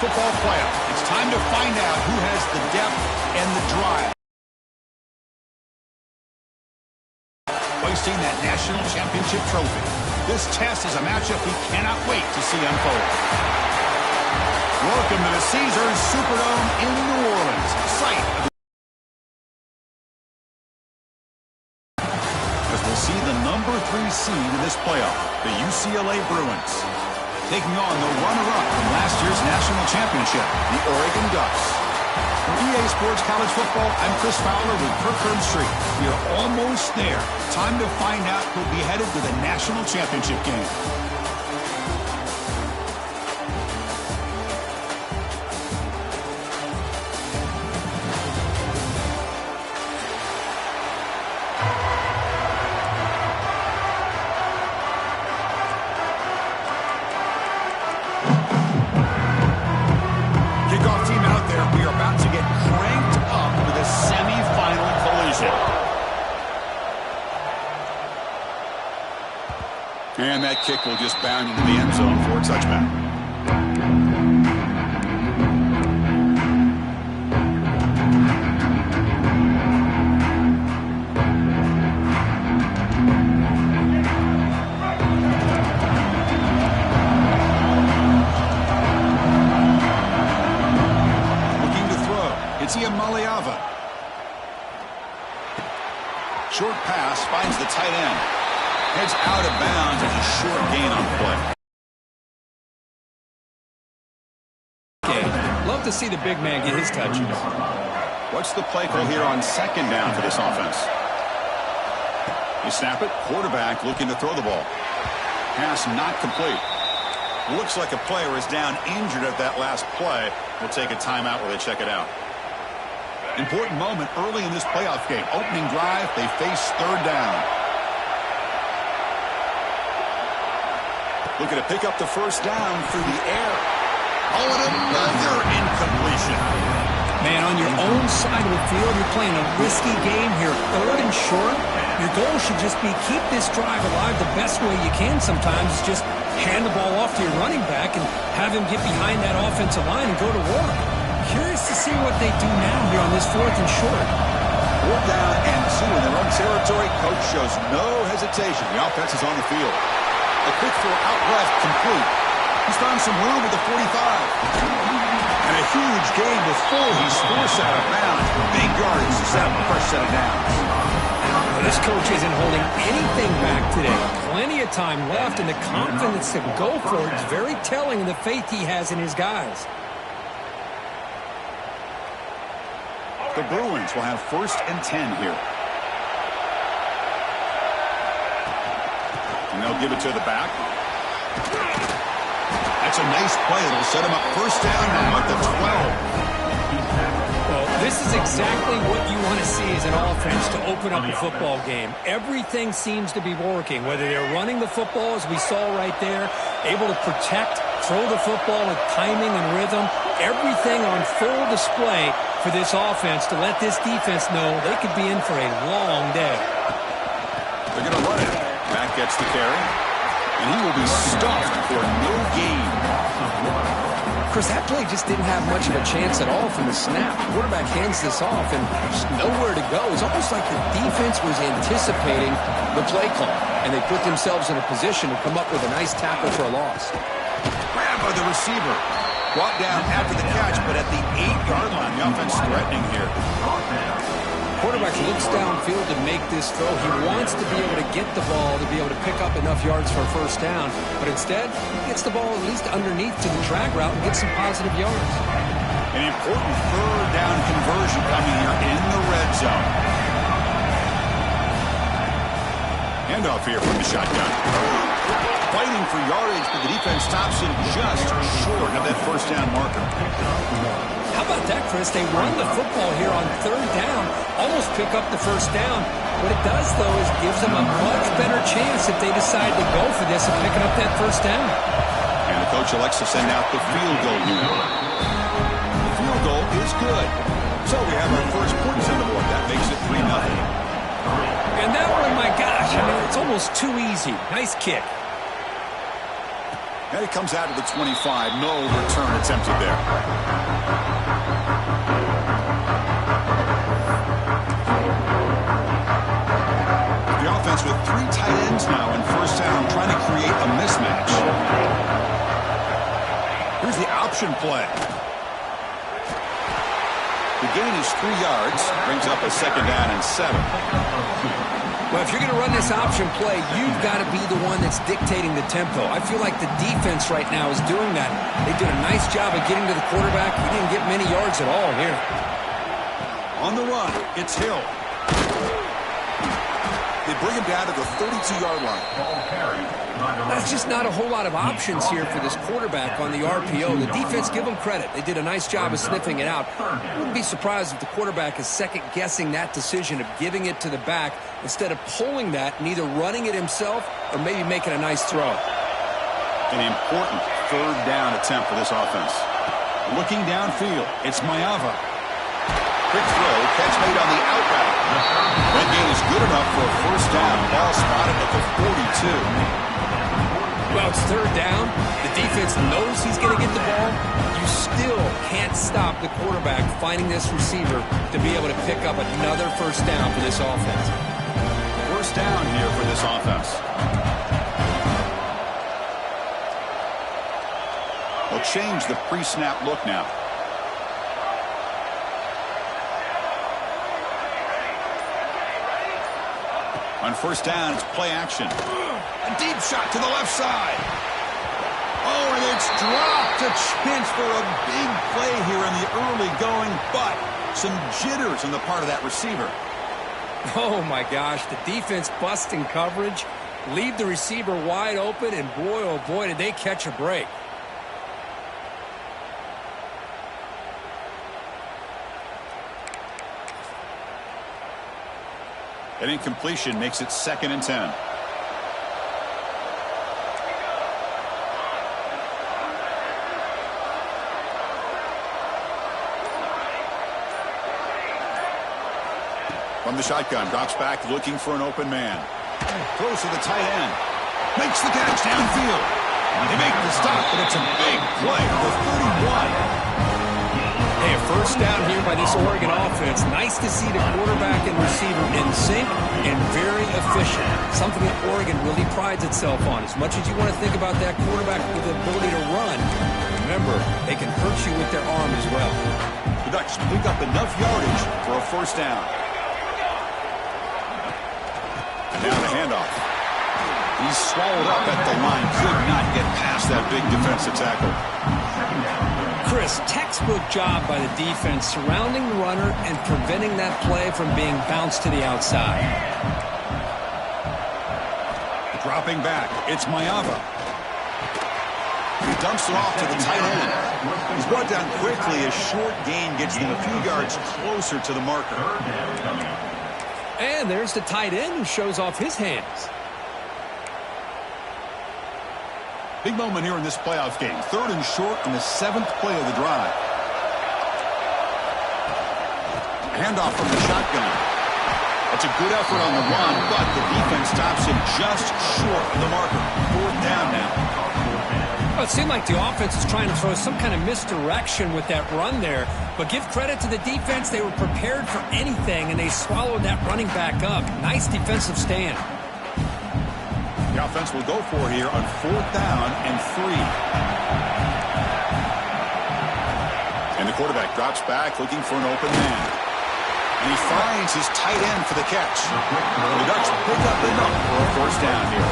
Football playoff. It's time to find out who has the depth and the drive. Hoisting that national championship trophy. This test is a matchup we cannot wait to see unfold. Welcome to the Caesars Superdome in New Orleans, site of as we'll see the number 3 seed in this playoff, the UCLA Bruins, taking on the runner-up from last year's national championship, the Oregon Ducks. For EA Sports College Football, I'm Chris Fowler with Kirk Herbstreit. We are almost there. Time to find out who'll be headed to the national championship game. And that kick will just bound into the end zone for a touchback. Looking to throw. It's Maliava. Short pass finds the tight end. Heads out of bounds and a short gain on the play. Love to see the big man get his touches. What's the play call here on second down for this offense? You snap it. Quarterback looking to throw the ball. Pass not complete. Looks like a player is down injured at that last play. We'll take a timeout while they check it out. Important moment early in this playoff game. Opening drive, they face third down. Looking to pick up the first down through the air. Oh, and another incompletion. Man, on your own side of the field, you're playing a risky game here. Third and short. Your goal should just be keep this drive alive the best way you can sometimes. Just hand the ball off to your running back and have him get behind that offensive line and go to work. Curious to see what they do now here on this fourth and short. 4th down and 2 in their own territory. Coach shows no hesitation. The offense is on the field. A quick throw out left, complete. He's found some room at the 45. And a huge gain before he's forced out of bounds. Big yardage to set up a fresh set of downs. This coach isn't holding anything back today. Plenty of time left, and the confidence to go for it is very telling of the faith he has in his guys. The Bruins will have 1st and 10 here. And they'll give it to the back. That's a nice play. It'll set him up first down now at the 12. Well, this is exactly what you want to see as an offense to open up a football game. Everything seems to be working, whether they're running the football, as we saw right there, able to protect, throw the football with timing and rhythm. Everything on full display for this offense to let this defense know they could be in for a long day. They're going to run it. Back gets the carry, and he will be stuffed for no gain. Chris, that play just didn't have much of a chance at all from the snap. The quarterback hands this off, and there's nowhere to go. It's almost like the defense was anticipating the play call, and they put themselves in a position to come up with a nice tackle for a loss. Grab by the receiver. Brought down after the catch, but at the 8-yard line, the offense threatening here. Quarterback looks downfield to make this throw. He wants to be able to get the ball to be able to pick up enough yards for a first down, but instead, he gets the ball at least underneath to the drag route and gets some positive yards. An important third down conversion coming here in the red zone. Handoff here from the shotgun. Fighting for yardage, but the defense stops him just short of that first down marker. How about that, Chris? They run the football here on third down, almost pick up the first down. What it does, though, is gives them a much better chance if they decide to go for this and picking up that first down. And the coach elects to send out the field goal unit. The field goal is good. So we have our first points on the board. That makes it 3-0. And that one, my gosh, I mean, it's almost too easy. Nice kick. And it comes out to the 25. No return attempted there. The offense with 3 tight ends now in first down, trying to create a mismatch. Here's the option play. The gain is 3 yards, brings up a second down and 7. Well, if you're going to run this option play, you've got to be the one that's dictating the tempo. I feel like the defense right now is doing that. They did a nice job of getting to the quarterback. He didn't get many yards at all here. On the run, it's Hill. They bring him down to the 32-yard line. That's just not a whole lot of options here for this quarterback on the RPO. The defense, give them credit. They did a nice job of sniffing it out. I wouldn't be surprised if the quarterback is second-guessing that decision of giving it to the back instead of pulling that and either running it himself or maybe making a nice throw. An important third down attempt for this offense. Looking downfield, it's Mayava. Quick throw, catch made on the out route. That gain is good enough for a first down. Ball spotted at the 42. Well, it's third down. The defense knows he's going to get the ball. You still can't stop the quarterback finding this receiver to be able to pick up another first down for this offense. First down here for this offense. They'll change the pre-snap look now. On first down, it's play action. A deep shot to the left side. Oh, and it's dropped. A chance for a big play here in the early going, but some jitters on the part of that receiver. Oh, my gosh. The defense busting coverage, leave the receiver wide open, and boy, oh boy, did they catch a break. An incompletion makes it 2nd and 10. From the shotgun, drops back looking for an open man. Throws to the tight end. Makes the catch downfield. They make the stop, but it's a big play for 31. Hey, a first down here by this Oregon offense. Nice to see the quarterback and receiver in sync and very efficient. Something that Oregon really prides itself on. As much as you want to think about that quarterback with the ability to run, remember, they can hurt you with their arm as well. The Ducks pick up enough yardage for a first down. And now the handoff. He's swallowed up at the line. Could not get past that big defensive tackle. Chris, textbook job by the defense surrounding the runner and preventing that play from being bounced to the outside. Dropping back, it's Mayava. He dumps it off to the tight end. He's brought down quickly. A short gain gets them a few yards closer to the marker. And there's the tight end who shows off his hands. Big moment here in this playoff game. 3rd and short in the 7th play of the drive. Handoff from the shotgun. That's a good effort on the run, but the defense stops him just short of the marker. 4th down now. Well, it seemed like the offense is trying to throw some kind of misdirection with that run there. But give credit to the defense. They were prepared for anything, and they swallowed that running back up. Nice defensive stand. The offense will go for it here on 4th down and 3. And the quarterback drops back looking for an open man. And he finds his tight end for the catch. The Ducks pick up enough for a first down here.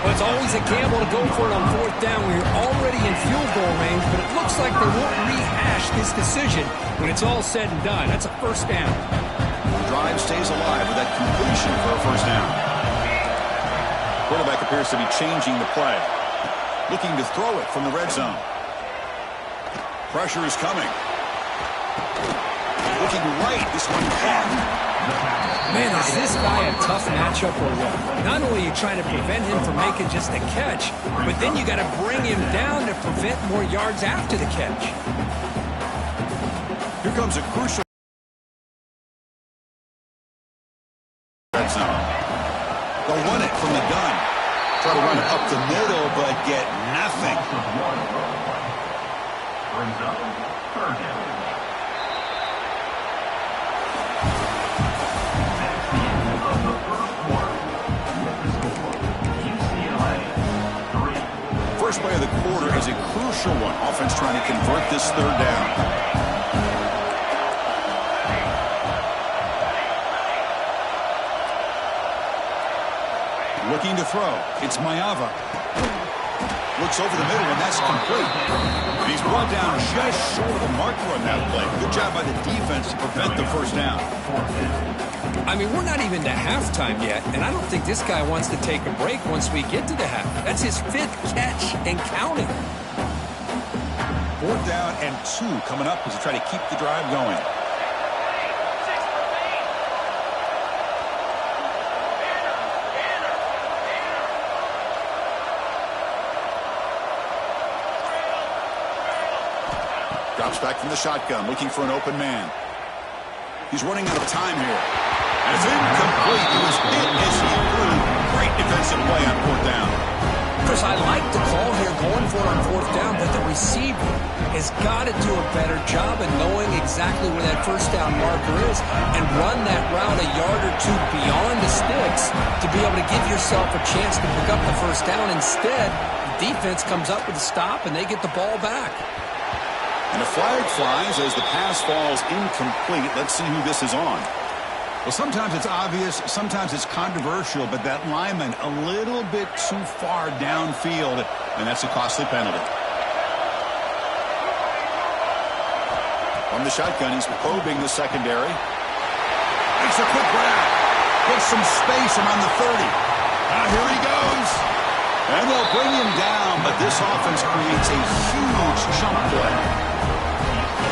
Well, it's always a gamble to go for it on 4th down when you're already in field goal range, but it looks like they won't rehash this decision when it's all said and done. That's a first down. The drive stays alive with that completion for a first down. Quarterback appears to be changing the play. Looking to throw it from the red zone. Pressure is coming. Looking right, this one caught. Man, is this guy a tough matchup or what? Not only are you trying to prevent him from making just a catch, but then you got to bring him down to prevent more yards after the catch. Here comes a crucial red zone. They'll run it from the gun. Try to run it up the middle, but get nothing. Brings up third down. Of the first quarter, UCLA 3. First play of the quarter is a crucial one. Offense trying to convert this third down. Looking to throw. It's Mayava. Looks over the middle, and that's complete. And he's brought down just short of the marker on that play. Good job by the defense to prevent the first down. I mean, we're not even to halftime yet, and I don't think this guy wants to take a break once we get to the half. That's his 5th catch and counting. 4th down and 2 coming up as they try to keep the drive going. Drops back from the shotgun, looking for an open man. He's running out of time here. And it's incomplete. He was hit as he threw. Great defensive play on 4th down. Chris, I like the call here going for it on 4th down, but the receiver has got to do a better job of knowing exactly where that first down marker is and run that route a yard or 2 beyond the sticks to be able to give yourself a chance to pick up the first down. Instead, the defense comes up with a stop and they get the ball back. And a flag flies as the pass falls incomplete. Let's see who this is on. Well, sometimes it's obvious, sometimes it's controversial, but that lineman a little bit too far downfield, and that's a costly penalty. From the shotgun, he's probing the secondary. Makes a quick grab. Gets some space around the 30. Here he goes. And they'll bring him down, but this offense creates a huge chunk play.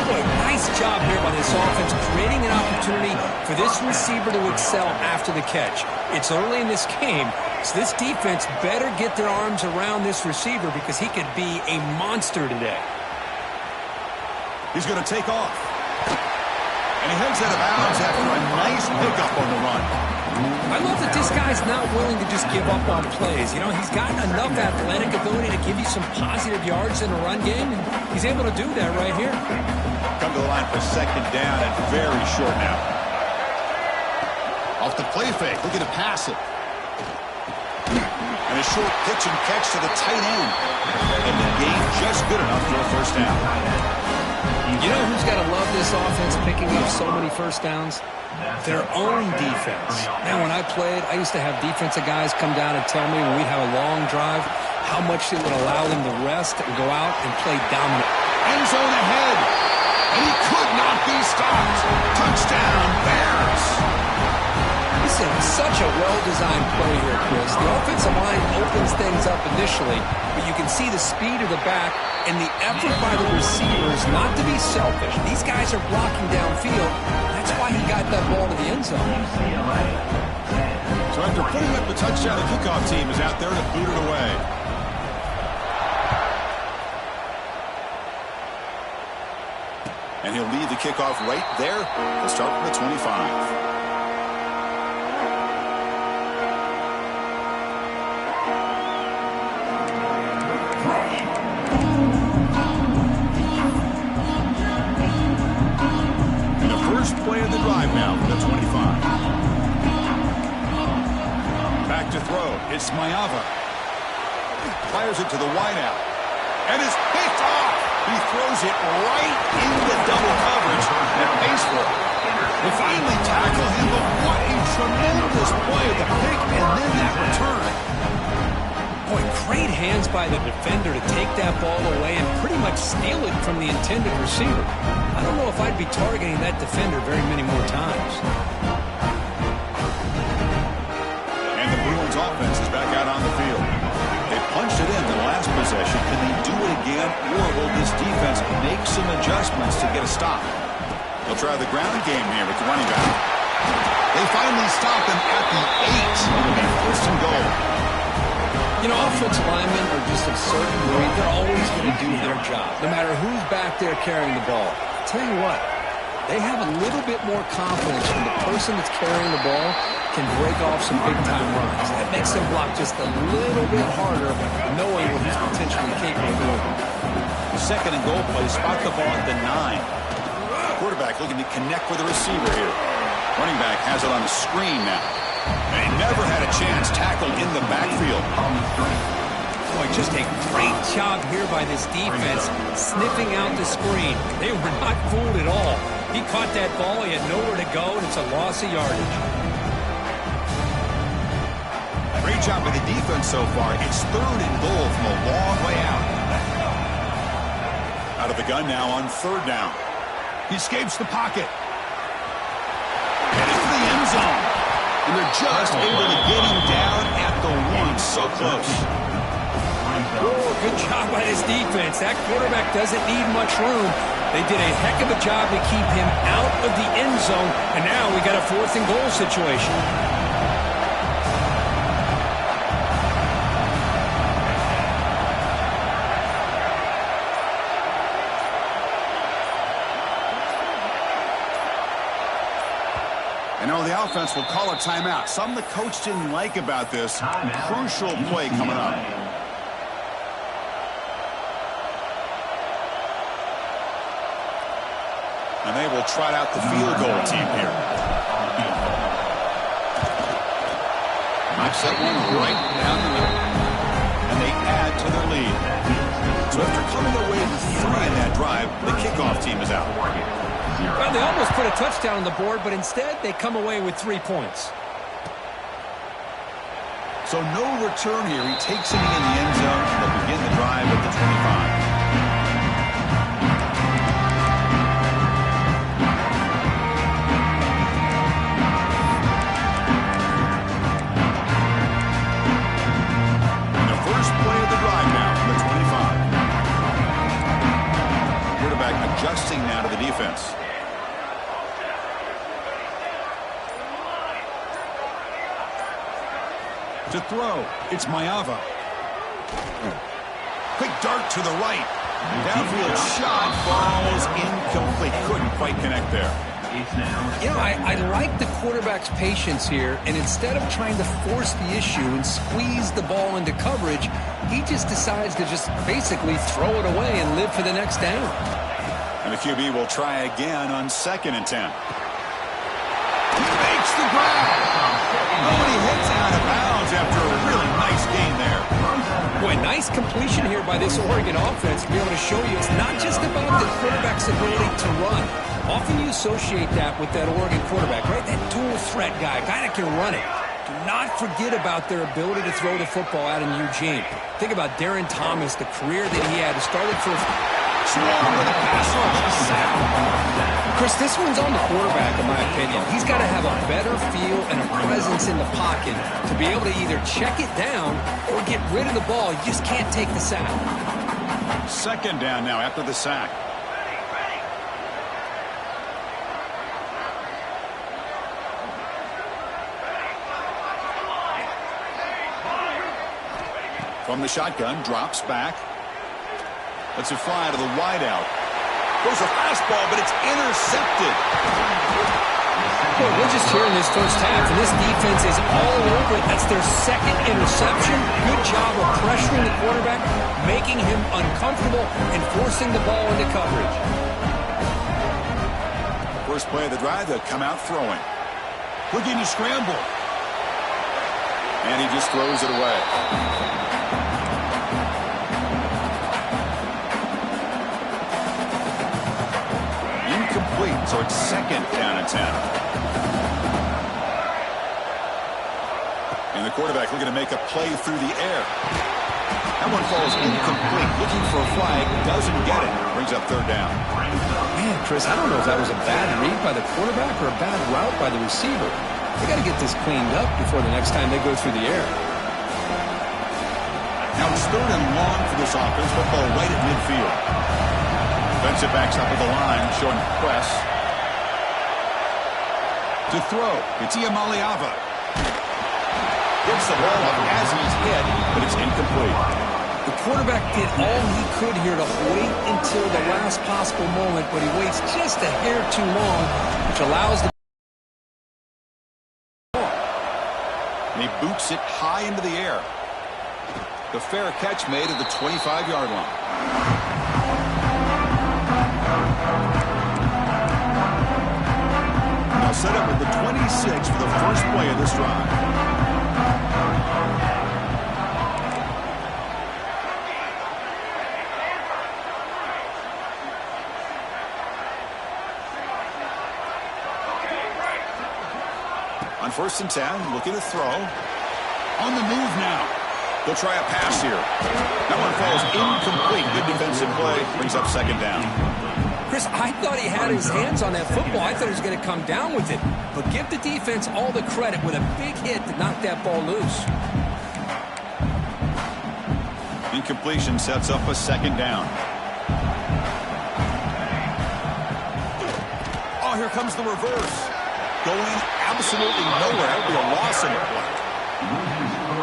Boy, nice job here by this offense, creating an opportunity for this receiver to excel after the catch. It's early in this game, so this defense better get their arms around this receiver because he could be a monster today. He's going to take off. And he heads out of bounds after a nice pickup on the run. I love that this guy's not willing to just give up on plays. You know, he's got enough athletic ability to give you some positive yards in a run game, and he's able to do that right here. Come to the line for 2nd down and very short now. Off the play fake, looking to pass it. And a short pitch and catch to the tight end. And the gain just good enough for a first down. You know who's got to love this offense picking up so many first downs? Their own defense. Man, when I played, I used to have defensive guys come down and tell me when we'd have a long drive how much it would allow them to rest and go out and play dominant. End zone ahead. And he could not be stopped. Touchdown, Bears. This is such a well-designed play here, Chris. The offensive line opens things up initially, but you can see the speed of the back and the effort by the receivers not to be selfish. These guys are blocking downfield. That's why he got that ball to the end zone. So after putting up the touchdown, the kickoff team is out there to boot it away. And he'll lead the kickoff right there. He'll start from the 25. Play of the drive now for the 25. Back to throw. It's Mayava. Fires it to the wideout. And is picked off. He throws it right into double coverage and pays for it. They finally tackle him, but what a tremendous play. The pick and then that return. Boy, great hands by the defender to take that ball away and pretty much steal it from the intended receiver. I don't know if I'd be targeting that defender very many more times. And the Bruins offense is back out on the field. They punched it in the last possession. Can they do it again, or will this defense make some adjustments to get a stop? They'll try the ground game here with the running back. They finally stop him at the 8. It'll be 1st and goal. You know, offensive linemen are just a certain breed. They're always going to do their job, no matter who's back there carrying the ball. I'll tell you what, they have a little bit more confidence when the person that's carrying the ball can break off some big-time runs. That makes him block just a little bit harder, knowing what he's potentially capable of doing. Second and goal play, spot the ball at the 9. Quarterback looking to connect with the receiver here. Running back has it on a screen now. And he never had a chance, tackled in the backfield. Boy, just a great job here by this defense, sniffing out the screen. They were not fooled at all. He caught that ball, he had nowhere to go, and it's a loss of yardage. Great job by the defense so far. It's third and goal from a long way out. Out of the gun now on third down. He escapes the pocket. And into the end zone. And they're just able to get him down at the 1. So close. Good job by this defense. That quarterback doesn't need much room. They did a heck of a job to keep him out of the end zone. And now we got a 4th and goal situation. And now the offense will call a timeout. Something the coach didn't like about this. Crucial play coming up. And they will trot out the field goal team here. Knocks that one right down the middle. And they add to their lead. So after coming away with 3 in that drive, the kickoff team is out. Well, they almost put a touchdown on the board, but instead they come away with 3 points. So no return here. He takes it in the end zone. They'll begin the drive at the 25. Adjusting now to the defense. To throw, it's Mayava. Quick dart to the right. Downfield shot, falls incomplete. Couldn't quite connect there. You know, I like the quarterback's patience here, and instead of trying to force the issue and squeeze the ball into coverage, he just decides to just basically throw it away and live for the next down. And the QB will try again on 2nd and 10. He makes the grab. Nobody hits out of bounds after a really nice gain there. Boy, nice completion here by this Oregon offense to be able to show you it's not just about the quarterback's ability to run. Often you associate that with that Oregon quarterback, right? That dual threat guy that can run it. Do not forget about their ability to throw the football out in Eugene. Think about Darren Thomas, the career that he had. He started for Chris, this one's on the quarterback, in my opinion. He's got to have a better feel and a presence in the pocket to be able to either check it down or get rid of the ball. You just can't take the sack. 2nd down now after the sack. From the shotgun, drops back. Lets it fly to the wideout. Goes a fastball, but it's intercepted. Well, we're just here in this first half, and this defense is all over it. That's their 2nd interception. Good job of pressuring the quarterback, making him uncomfortable, and forcing the ball into coverage. First play of the drive, they'll come out throwing. Looking to scramble. And he just throws it away. So it's 2nd down and 10. And the quarterback looking to make a play through the air. That one falls incomplete. Looking for a flag. Doesn't get it. Brings up 3rd down. Man, Chris, I don't know if that was a bad read by the quarterback or a bad route by the receiver. They got to get this cleaned up before the next time they go through the air. Now it's 3rd and long for this offense. Football right at midfield. Defensive backs up at the line, showing press. To throw, it's Iamaleava. Gets the ball up as he's hit, but it's incomplete. The quarterback did all he could here to wait until the last possible moment, but he waits just a hair too long, which allows the And he boots it high into the air. The fair catch made at the 25-yard line. Now set up at the 26 for the first play of this drive. On 1st and 10, looking to throw. On the move now. They'll try a pass here. That one falls incomplete. Good defensive play. Brings up 2nd down. Chris, I thought he had his hands on that football. I thought he was going to come down with it. But give the defense all the credit with a big hit to knock that ball loose. Incompletion sets up a 2nd down. Oh, here comes the reverse. Going absolutely nowhere. That would be a loss in the play.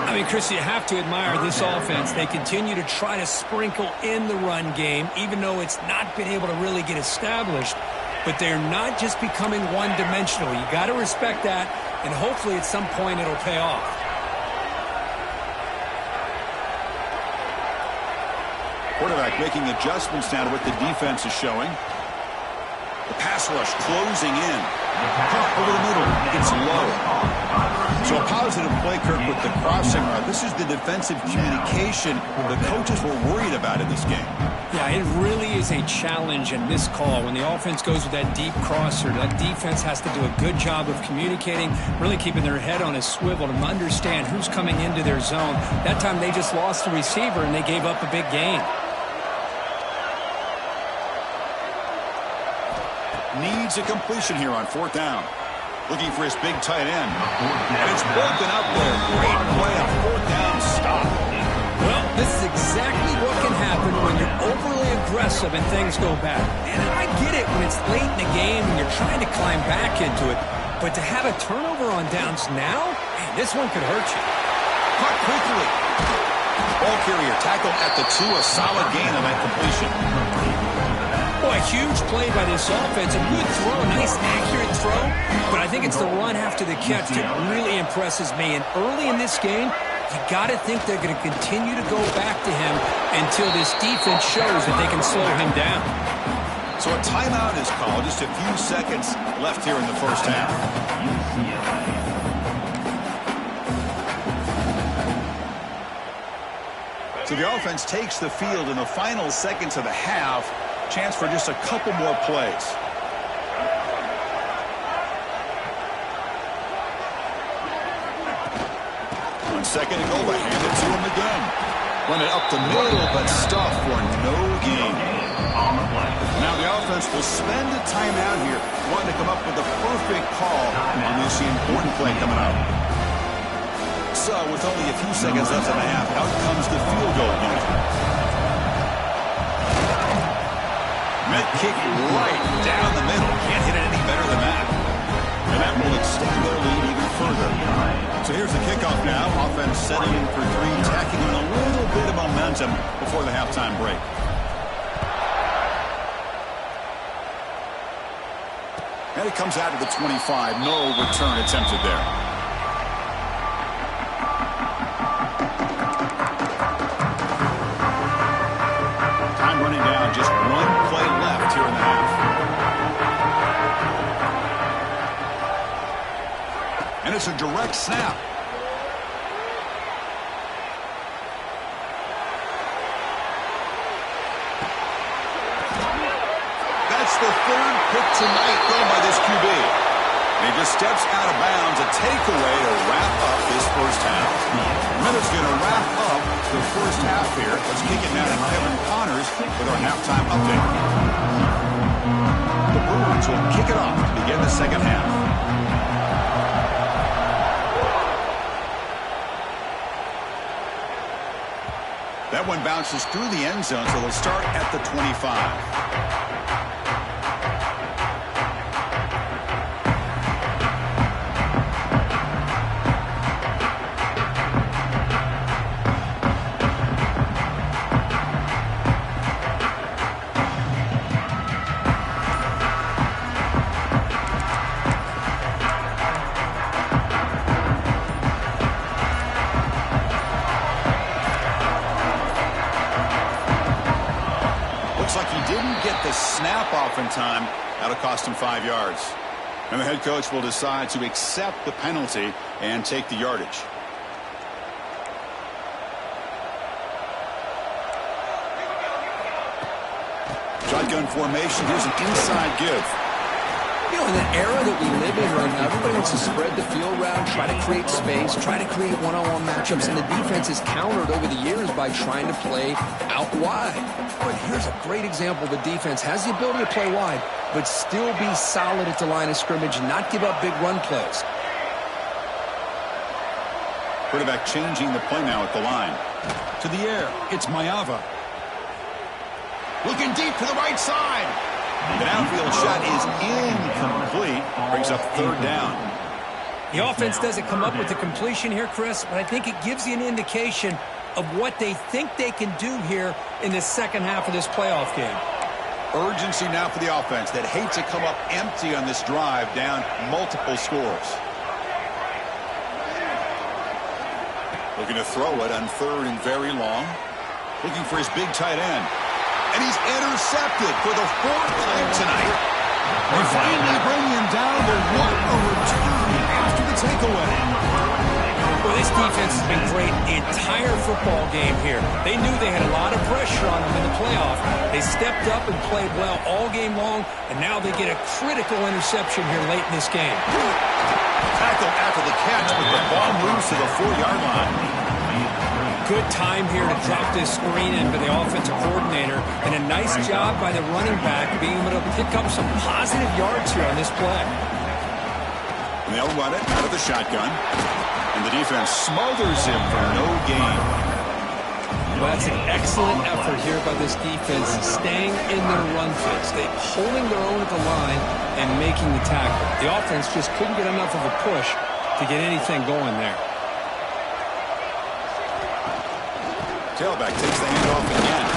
I mean, Chris, you have to admire this offense. They continue to try to sprinkle in the run game, even though it's not been able to really get established. But they're not just becoming one-dimensional. You got to respect that, and hopefully at some point it'll pay off. Quarterback making adjustments now to what the defense is showing. The pass rush closing in. Over the middle. It's low. So a positive play, Kirk, with the crossing route. This is the defensive communication the coaches were worried about in this game. Yeah, it really is a challenge in this call. When the offense goes with that deep crosser, that defense has to do a good job of communicating, really keeping their head on a swivel to understand who's coming into their zone. That time they just lost the receiver and they gave up a big gain. Needs a completion here on 4th down. Looking for his big tight end. And it's broken up there. Great play, a 4th down stop. Well, this is exactly what can happen when you're overly aggressive and things go bad. And I get it when it's late in the game and you're trying to climb back into it. But to have a turnover on downs now, man, this one could hurt you. Caught quickly. Ball carrier tackled at the 2. A solid gain on that completion. Boy, a huge play by this offense. A good throw, a nice accurate throw. But I think it's the run after the catch that really impresses me. And early in this game, you got to think they're going to continue to go back to him until this defense shows that they can slow him down. So a timeout is called. Just a few seconds left here in the first half. So the offense takes the field in the final seconds of the half. Chance for just a couple more plays. On 2nd and goal, they hand it to him again. Run it up the middle, but stuffed for no gain. Now the offense will spend a timeout here, wanting to come up with the perfect call on this important play coming up. So with only a few seconds left in the half, out comes the field goal unit. Met kick right down the middle. Can't hit it any better than that. And that will extend their lead even further. So here's the kickoff now. Offense setting in for 3, tacking on a little bit of momentum before the halftime break. And it comes out to the 25. No return attempted there. Running down, just one play left here in the half. And it's a direct snap. That's the 3rd pick tonight thrown by this QB. And he just steps out of bounds, a takeaway to wrap up this first half. Minutes going to wrap up the first half here. Let's kick it now to Kevin Connors with our halftime update. The Bruins will kick it off to begin the second half. That one bounces through the end zone, so they'll start at the 25. off in time. That'll cost him 5 yards. And the head coach will decide to accept the penalty and take the yardage. Shotgun formation. Here's an inside give. You know, in the era that we live in right now, everybody wants to spread the field around, try to create space, try to create one-on-one matchups, and the defense is countered over the years by trying to play out wide. But here's a great example. The defense has the ability to play wide, but still be solid at the line of scrimmage and not give up big run plays. Quarterback changing the play now at the line. To the air, it's Mayava. Looking deep to the right side. The downfield shot is incomplete. Brings up 3rd down. The offense doesn't come up with the completion here, Chris, but I think it gives you an indication of what they think they can do here in the second half of this playoff game. Urgency now for the offense that hates to come up empty on this drive, down multiple scores. Looking to throw it on 3rd and very long. Looking for his big tight end. And he's intercepted for the 4th time tonight. They finally bring him down to 1 return after the takeaway. Well, this defense has been great the entire football game here. They knew they had a lot of pressure on them in the playoff. They stepped up and played well all game long, and now they get a critical interception here late in this game. Tackle after the catch, but the ball moves to the 4-yard line. Good time here to drop this screen in by the offensive coordinator, and a nice job by the running back being able to pick up some positive yards here on this play. And they'll run it out of the shotgun, and the defense smothers him for no gain. Well, that's an excellent effort here by this defense, staying in their run fits. They holding their own at the line and making the tackle. The offense just couldn't get enough of a push to get anything going there. Tailback takes the handoff again.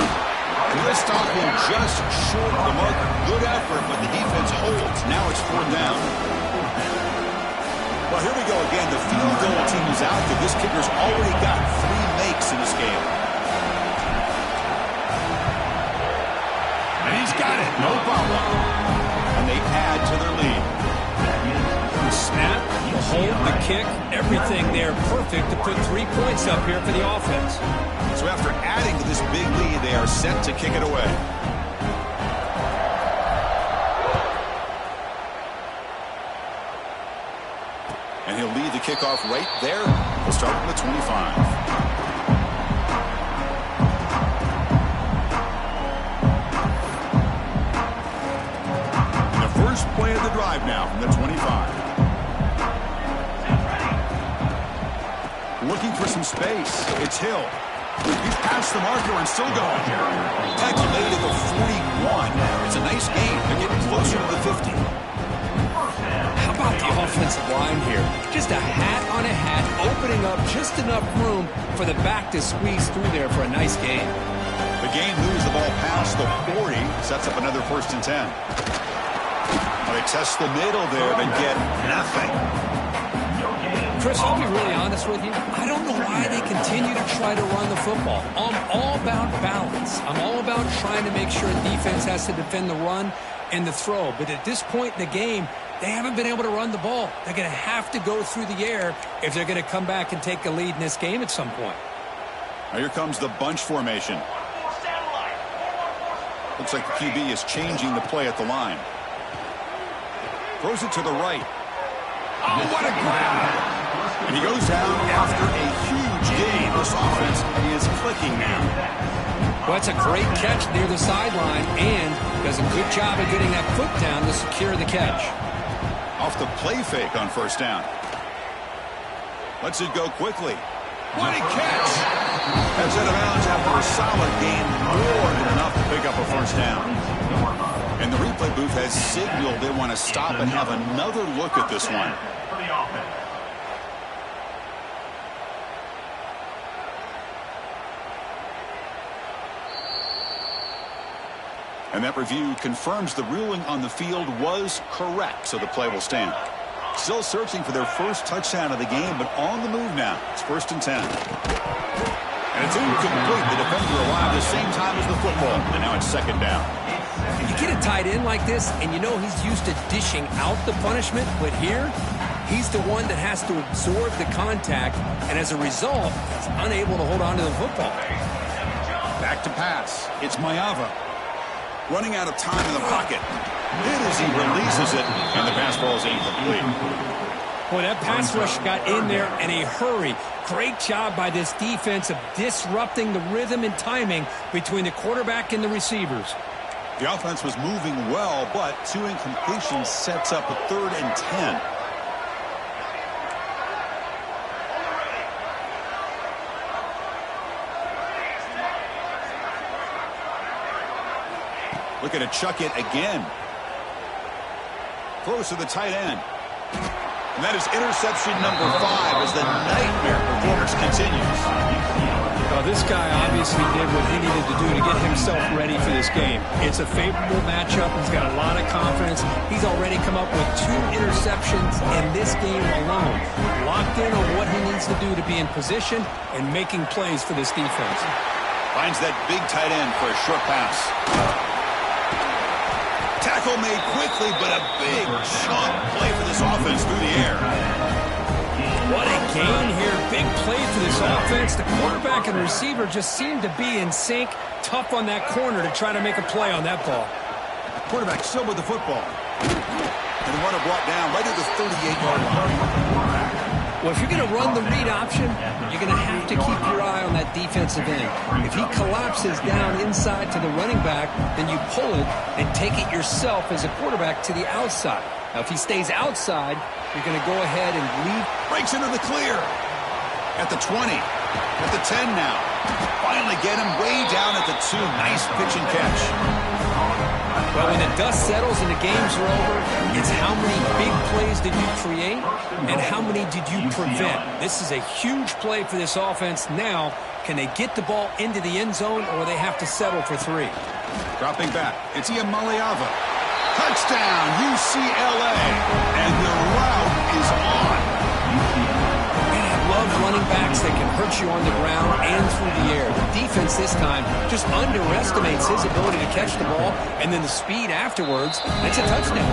And this stop will just short the marker. Good effort, but the defense holds. Now it's 4th down. Well, here we go again. The field goal team is out there. This kicker's already got 3 makes in this game. And he's got it. No problem. And they add to their lead. The snap, the hold, the kick, everything there perfect to put 3 points up here for the offense. So after adding to this big lead, they are set to kick it away. And he'll lead the kickoff right there. We'll start from the 25. And the first play of the drive now from the 25. Looking for some space. It's Hill. He's past the marker and still going. Tackle made at the 41. It's a nice gain. They're getting closer to the 50. How about the offensive line here? Just a hat on a hat, opening up just enough room for the back to squeeze through there for a nice gain. The game moves the ball past the 40. Sets up another 1st and 10. Well, they test the middle there, but get nothing. Chris, I'll be really honest with you. I don't know why they continue to try to run the football. I'm all about balance. I'm all about trying to make sure defense has to defend the run and the throw. But at this point in the game, they haven't been able to run the ball. They're going to have to go through the air if they're going to come back and take a lead in this game at some point. Now here comes the bunch formation. Looks like the QB is changing the play at the line. Throws it to the right. Oh, what a grab! And he goes down after a huge gain. This offense is clicking now. Well, that's a great catch near the sideline and does a good job of getting that foot down to secure the catch. Off the play fake on 1st down. Lets it go quickly. What a catch! Heads out of bounds after a solid gain, more than enough to pick up a 1st down. And the replay booth has signaled they want to stop and have another look at this one. And that review confirms the ruling on the field was correct, so the play will stand. Still searching for their first touchdown of the game, but on the move now. It's 1st and 10. And it's incomplete. The defender arrived the same time as the football, and now it's 2nd down. You get a tight end like this, and you know he's used to dishing out the punishment, but here, he's the one that has to absorb the contact, and as a result, he's unable to hold on to the football. Back to pass. It's Mayava. Running out of time in the pocket. Hit as he releases it, and the pass ball is incomplete. Boy, that pass rush got in there in a hurry. Great job by this defense of disrupting the rhythm and timing between the quarterback and the receivers. The offense was moving well, but 2 incompletions sets up a 3rd and 10. Looking to chuck it again. Throws to the tight end. And that is interception number 5 as the nightmare performance continues. This guy obviously did what he needed to do to get himself ready for this game. It's a favorable matchup. He's got a lot of confidence. He's already come up with 2 interceptions in this game alone. Locked in on what he needs to do to be in position and making plays for this defense. Finds that big tight end for a short pass. Tackle made quickly, but a big chunk play for this offense through the air. What a gain here. Big play for this offense. The quarterback and receiver just seem to be in sync. Tough on that corner to try to make a play on that ball. Quarterback still with the football. And the runner brought down right at the 38-yard line. Well, if you're going to run the read option, you're going to have to keep your eye on that defensive end. If he collapses down inside to the running back, then you pull it and take it yourself as a quarterback to the outside. Now, if he stays outside, you're going to go ahead and lead. Breaks into the clear. At the 20. At the 10 now. Finally get him way down at the 2. Nice pitch and catch. Well, when the dust settles and the games are over, it's how many big plays did you create and how many did you prevent. This is a huge play for this offense. Now, can they get the ball into the end zone or they have to settle for 3? Dropping back. It's Maliava. Touchdown, UCLA. And the route is on. Love running backs that can hurt you on the ground and through the air. The defense this time just underestimates his ability to catch the ball, and then the speed afterwards. That's a touchdown.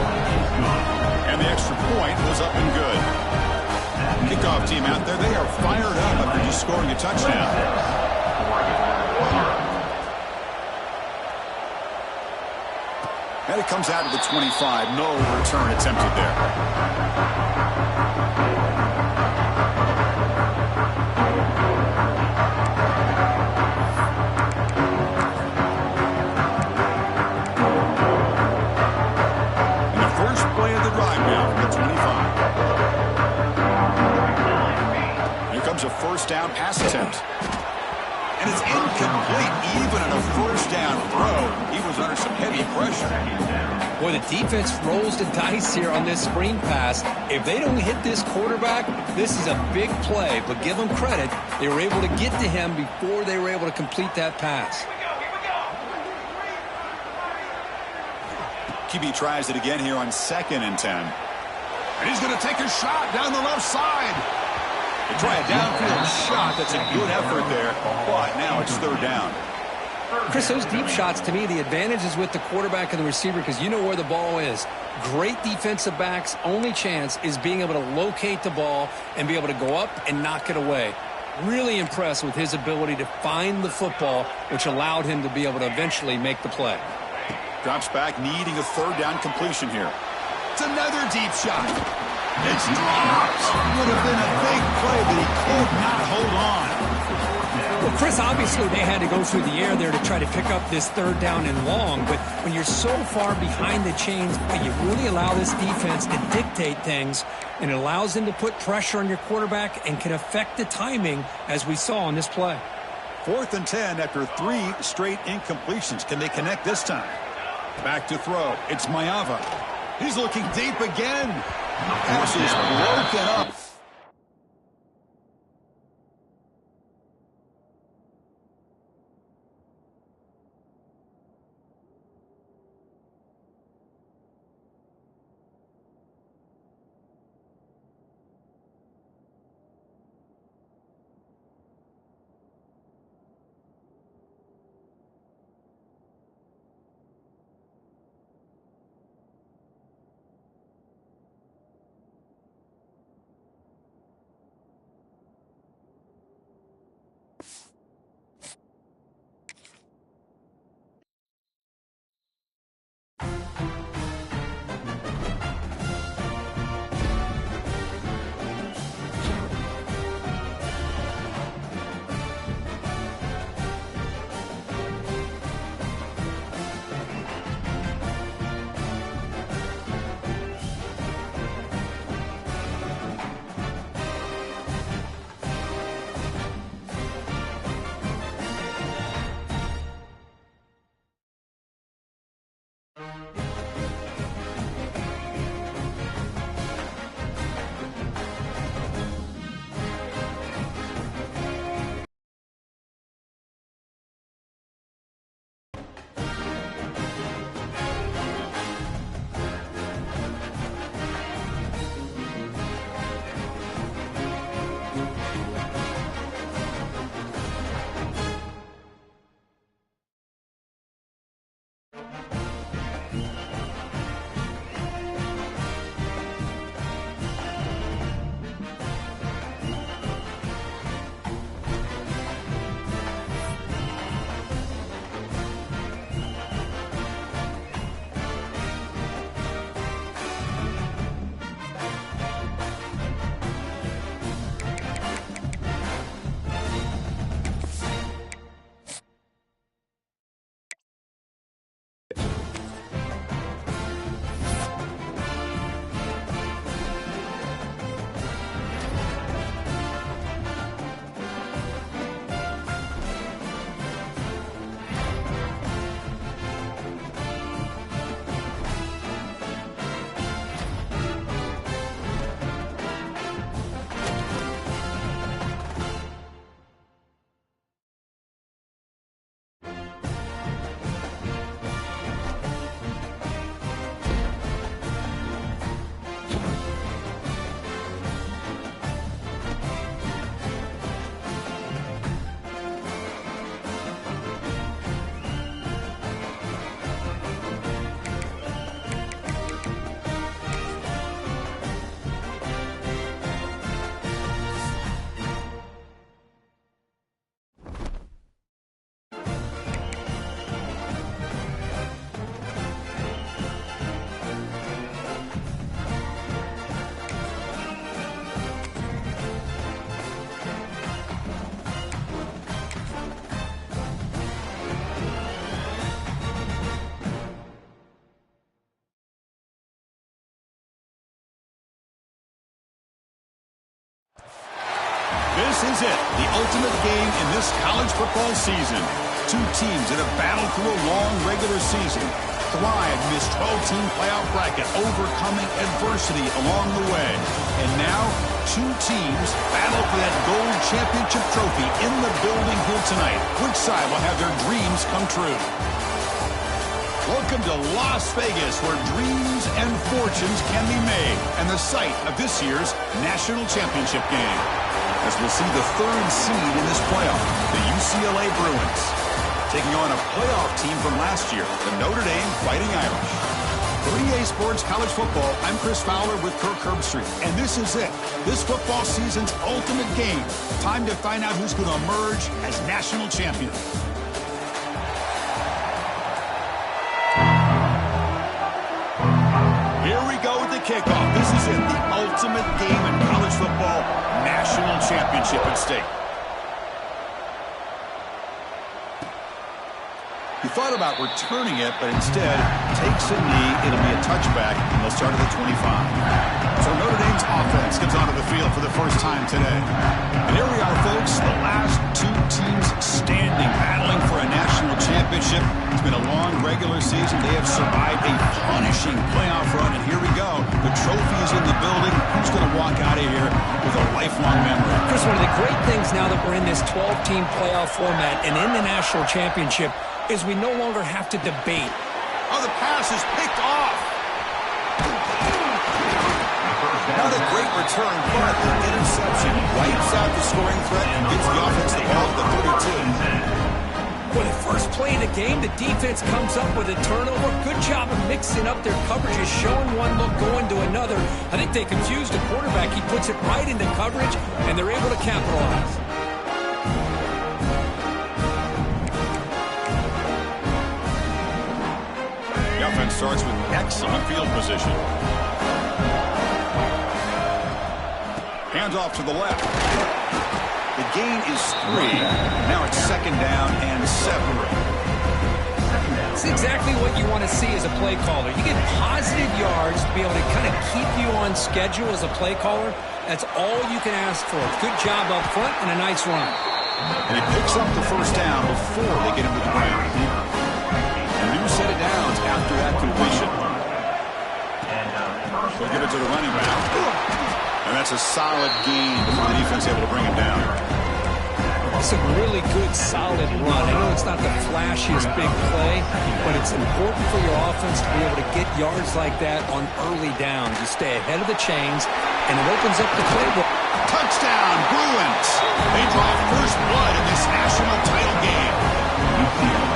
And the extra point was up and good. Kickoff team out there, they are fired up after just scoring a touchdown. And it comes out of the 25. No return attempted there. A first down pass attempt. And it's incomplete even on a first down throw. He was under some heavy pressure. Boy, the defense rolls the dice here on this screen pass. If they don't hit this quarterback, this is a big play. But give them credit. They were able to get to him before they were able to complete that pass. QB tries it again here on 2nd and 10. And he's going to take a shot down the left side. They try a downfield shot. That's a good effort there. But now it's 3rd down. Chris, those deep shots, to me, the advantage is with the quarterback and the receiver because you know where the ball is. Great defensive backs' only chance is being able to locate the ball and be able to go up and knock it away. Really impressed with his ability to find the football, which allowed him to be able to eventually make the play. Drops back, needing a 3rd down completion here. It's another deep shot. It's dropped. Would have been a big play, but he could not hold on. Well, Chris, obviously they had to go through the air there to try to pick up this 3rd down and long, but when you're so far behind the chains, you really allow this defense to dictate things, and it allows them to put pressure on your quarterback and can affect the timing, as we saw on this play. 4th and 10 after 3 straight incompletions. Can they connect this time? Back to throw. It's Mayava. He's looking deep again. Pass is broken up. This is it, the ultimate game in this college football season. Two teams that have battled through a long regular season, thrived in this 12-team playoff bracket, overcoming adversity along the way. And now, two teams battle for that gold championship trophy in the building here tonight. Which side will have their dreams come true? Welcome to Las Vegas, where dreams and fortunes can be made, and the site of this year's national championship game. As we'll see the third seed in this playoff, the UCLA Bruins, taking on a playoff team from last year, the Notre Dame Fighting Irish. For EA Sports College Football, I'm Chris Fowler with Kirk Herbstreit, and this is it, this football season's ultimate game. Time to find out who's going to emerge as national champion. Here we go with the kickoff. This is it, the ultimate game in college football, national championship at stake. He thought about returning it, but instead takes a knee. It'll be a touchback, and they'll start at the 25. So Notre Dame's offense comes onto the field for the first time today. And here we are, folks, the last two teams standing, battling for a national championship. It's been a long regular season. They have survived a punishing playoff run, and here we go. The trophy is in the building. Who's going to walk out of here with a lifelong memory? Chris, one of the great things now that we're in this 12-team playoff format and in the national championship is we no longer have to debate. Oh, the pass is picked off. Not a great return, but the interception wipes out the scoring threat and gives the offense the ball at the 32. For the first play of the game, the defense comes up with a turnover. Good job of mixing up their coverages, showing one look, going to another. I think they confused the quarterback. He puts it right into coverage, and they're able to capitalize. The offense starts with excellent field position. Hands off to the left. The gain is 3. Now it's second down and 7. It's exactly what you want to see as a play caller. You get positive yards to be able to kind of keep you on schedule as a play caller. That's all you can ask for. Good job up front and a nice run. And he picks up the first down before they get him to the ground. A new set of downs after that completion. They'll give it to the running back. And that's a solid gain before the defense able to bring him down. It's a really good, solid run. I know it's not the flashiest big play, but it's important for your offense to be able to get yards like that on early downs. You stay ahead of the chains, and it opens up the playbook. Touchdown, Bruins! They draw first blood in this national title game.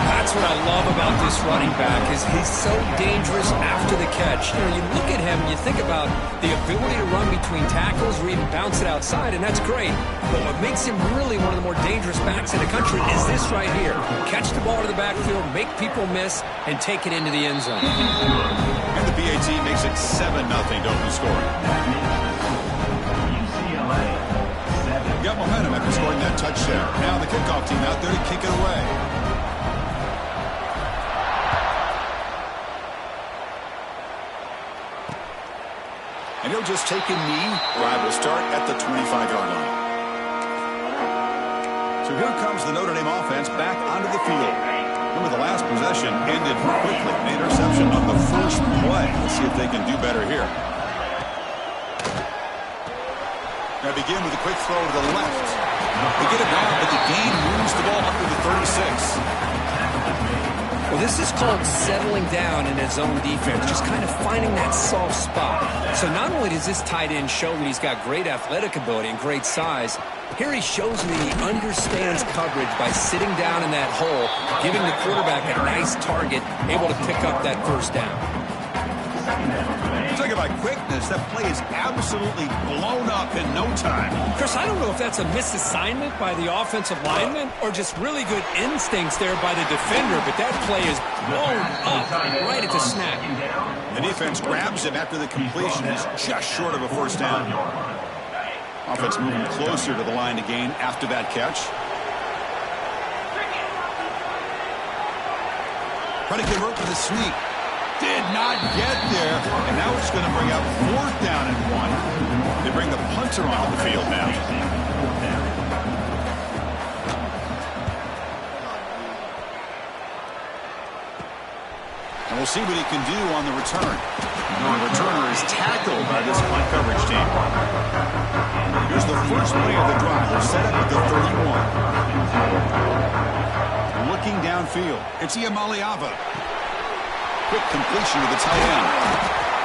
That's what I love about this running back is he's so dangerous after the catch. You know, you look at him and you think about the ability to run between tackles or even bounce it outside, and that's great. But what makes him really one of the more dangerous backs in the country is this right here. Catch the ball to the backfield, make people miss, and take it into the end zone. And the BAT makes it 7-0 to open scoring. UCLA, 7. Got momentum after scoring that touchdown. Now the kickoff team out there to kick it away. And he'll just take a knee. Drive will start at the 25-yard line. So here comes the Notre Dame offense back onto the field. Remember, the last possession ended quickly. An interception on the first play. Let's see if they can do better here. Now begin with a quick throw to the left. They get it down, but the gain moves the ball up to the 36. Well, this is called settling down in his own defense, just kind of finding that soft spot. So not only does this tight end show that he's got great athletic ability and great size, here he shows me he understands coverage by sitting down in that hole, giving the quarterback a nice target, able to pick up that first down. Talk about quickness. That play is absolutely blown up in no time. Chris, I don't know if that's a misassignment by the offensive lineman or just really good instincts there by the defender, but that play is blown up right at the snap. The defense grabs him after the completion. He's just short of a first down. Offense moving closer to the line to gain after that catch. Trying to convert with a sneak. Did not get there, and now it's going to bring up 4th down and 1. They bring the punter onto the field now. We'll see what he can do on the return. And the returner is tackled by this punt coverage team. Here's the first play of the drive. They're set up at the 31. Looking downfield. It's Iamaleava. Quick completion to the tight end.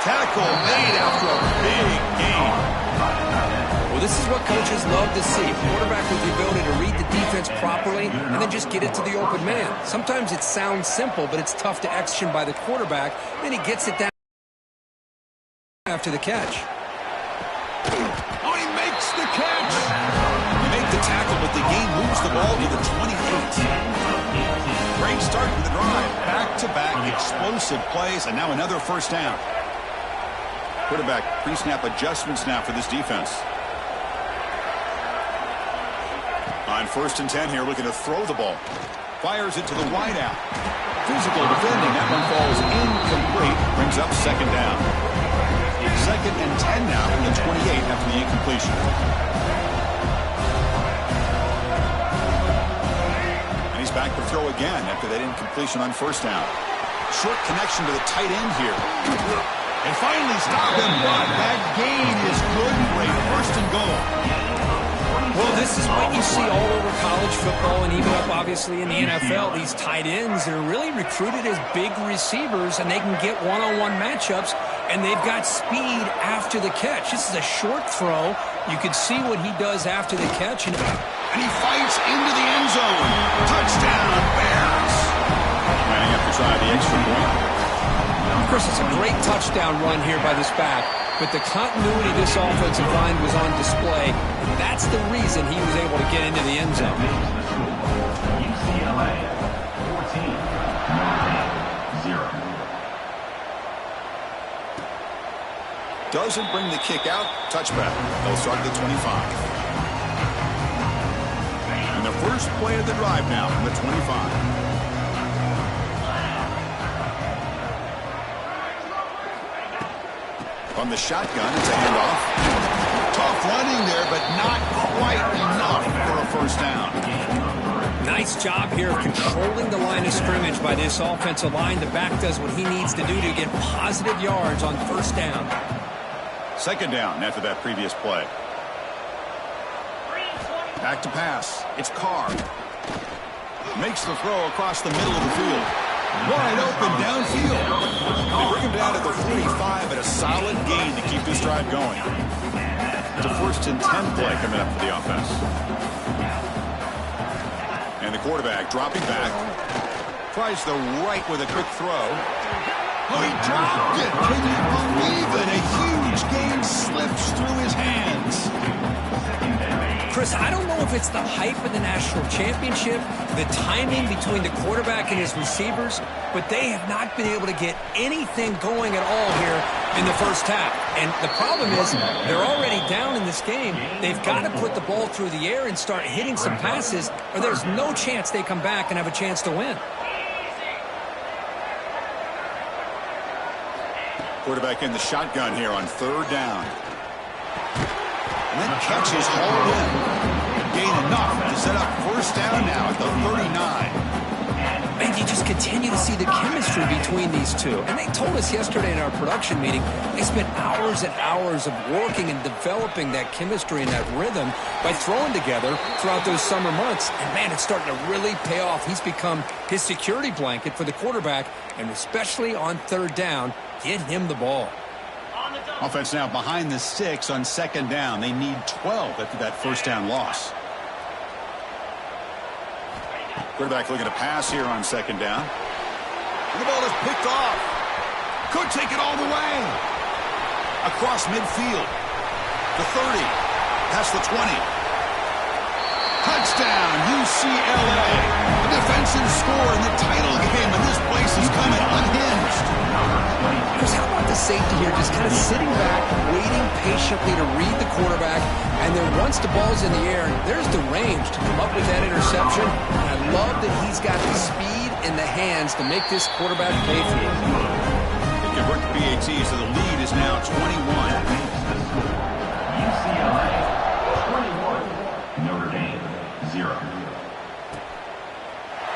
Tackle made after a big gain. Well, this is what coaches love to see. A quarterback with the ability to read the defense properly and then just get it to the open man. Sometimes it sounds simple, but it's tough to execute by the quarterback. Then he gets it down after the catch. Oh, he makes the catch. They make the tackle, but the game moves the ball to the 28. Great start to the drive. Back-to-back explosive plays, and now another first down. Quarterback pre-snap adjustments now for this defense. On 1st and 10 here, looking to throw the ball. Fires it to the wide out. Physical defending. That one falls incomplete. Brings up 2nd down. 2nd and 10 now from the 28 after the incompletion. And he's back to throw again after that incompletion on 1st down. Short connection to the tight end here. And finally stop him, but that gain is good for a 1st and goal. Well, this is what you see all over college football and even up, obviously, in the NFL. These tight ends are really recruited as big receivers, and they can get one-on-one matchups, and they've got speed after the catch. This is a short throw. You can see what he does after the catch. And he fights into the end zone. Touchdown, Bears. Manning up to try the extra point. Of course, it's a great touchdown run here by this back. But the continuity of this offensive line was on display. That's the reason he was able to get into the end zone. UCLA 14, 0. Doesn't bring the kick out. Touchback. They'll start at the 25. And the first play of the drive now from the 25. From the shotgun, it's a handoff. Tough running there, but not quite enough for a first down. Nice job here of controlling the line of scrimmage by this offensive line. The back does what he needs to do to get positive yards on 1st down. 2nd down after that previous play. Back to pass. It's Carr. Makes the throw across the middle of the field. Wide open downfield. They bring him down to the 45 at a solid gain to keep this drive going. It's a 1st and 10 play coming up for the offense. And the quarterback dropping back. Tries the right with a quick throw. Oh, he dropped it. Can you believe it? A huge gain slips through his hands. Chris, I don't know if it's the hype of the national championship, the timing between the quarterback and his receivers, but they have not been able to get anything going at all here in the first half. And the problem is they're already down in this game. They've got to put the ball through the air and start hitting some passes, or there's no chance they come back and have a chance to win. Quarterback in the shotgun here on 3rd down. And that catch is hauled in. Gain enough to set up 1st down now at the 39. And you just continue to see the chemistry between these two. And they told us yesterday in our production meeting, they spent hours and hours of working and developing that chemistry and that rhythm by throwing together throughout those summer months. And, man, it's starting to really pay off. He's become his security blanket for the quarterback, and especially on 3rd down, get him the ball. Offense now behind the 6 on 2nd down. They need 12 after that 1st down loss. Quarterback looking to pass here on 2nd down. And the ball is picked off. Could take it all the way. Across midfield. The 30. Past the 20. Touchdown, UCLA. A defensive score in the title game, and this place is coming unhinged. Chris, how about the safety here just kind of sitting back, waiting patiently to read the quarterback, and then once the ball's in the air, there's the range to come up with that interception. And I love that he's got the speed in the hands to make this quarterback pay for it. They convert the PAT, so the lead is now 21. UCLA 21, Notre Dame 0.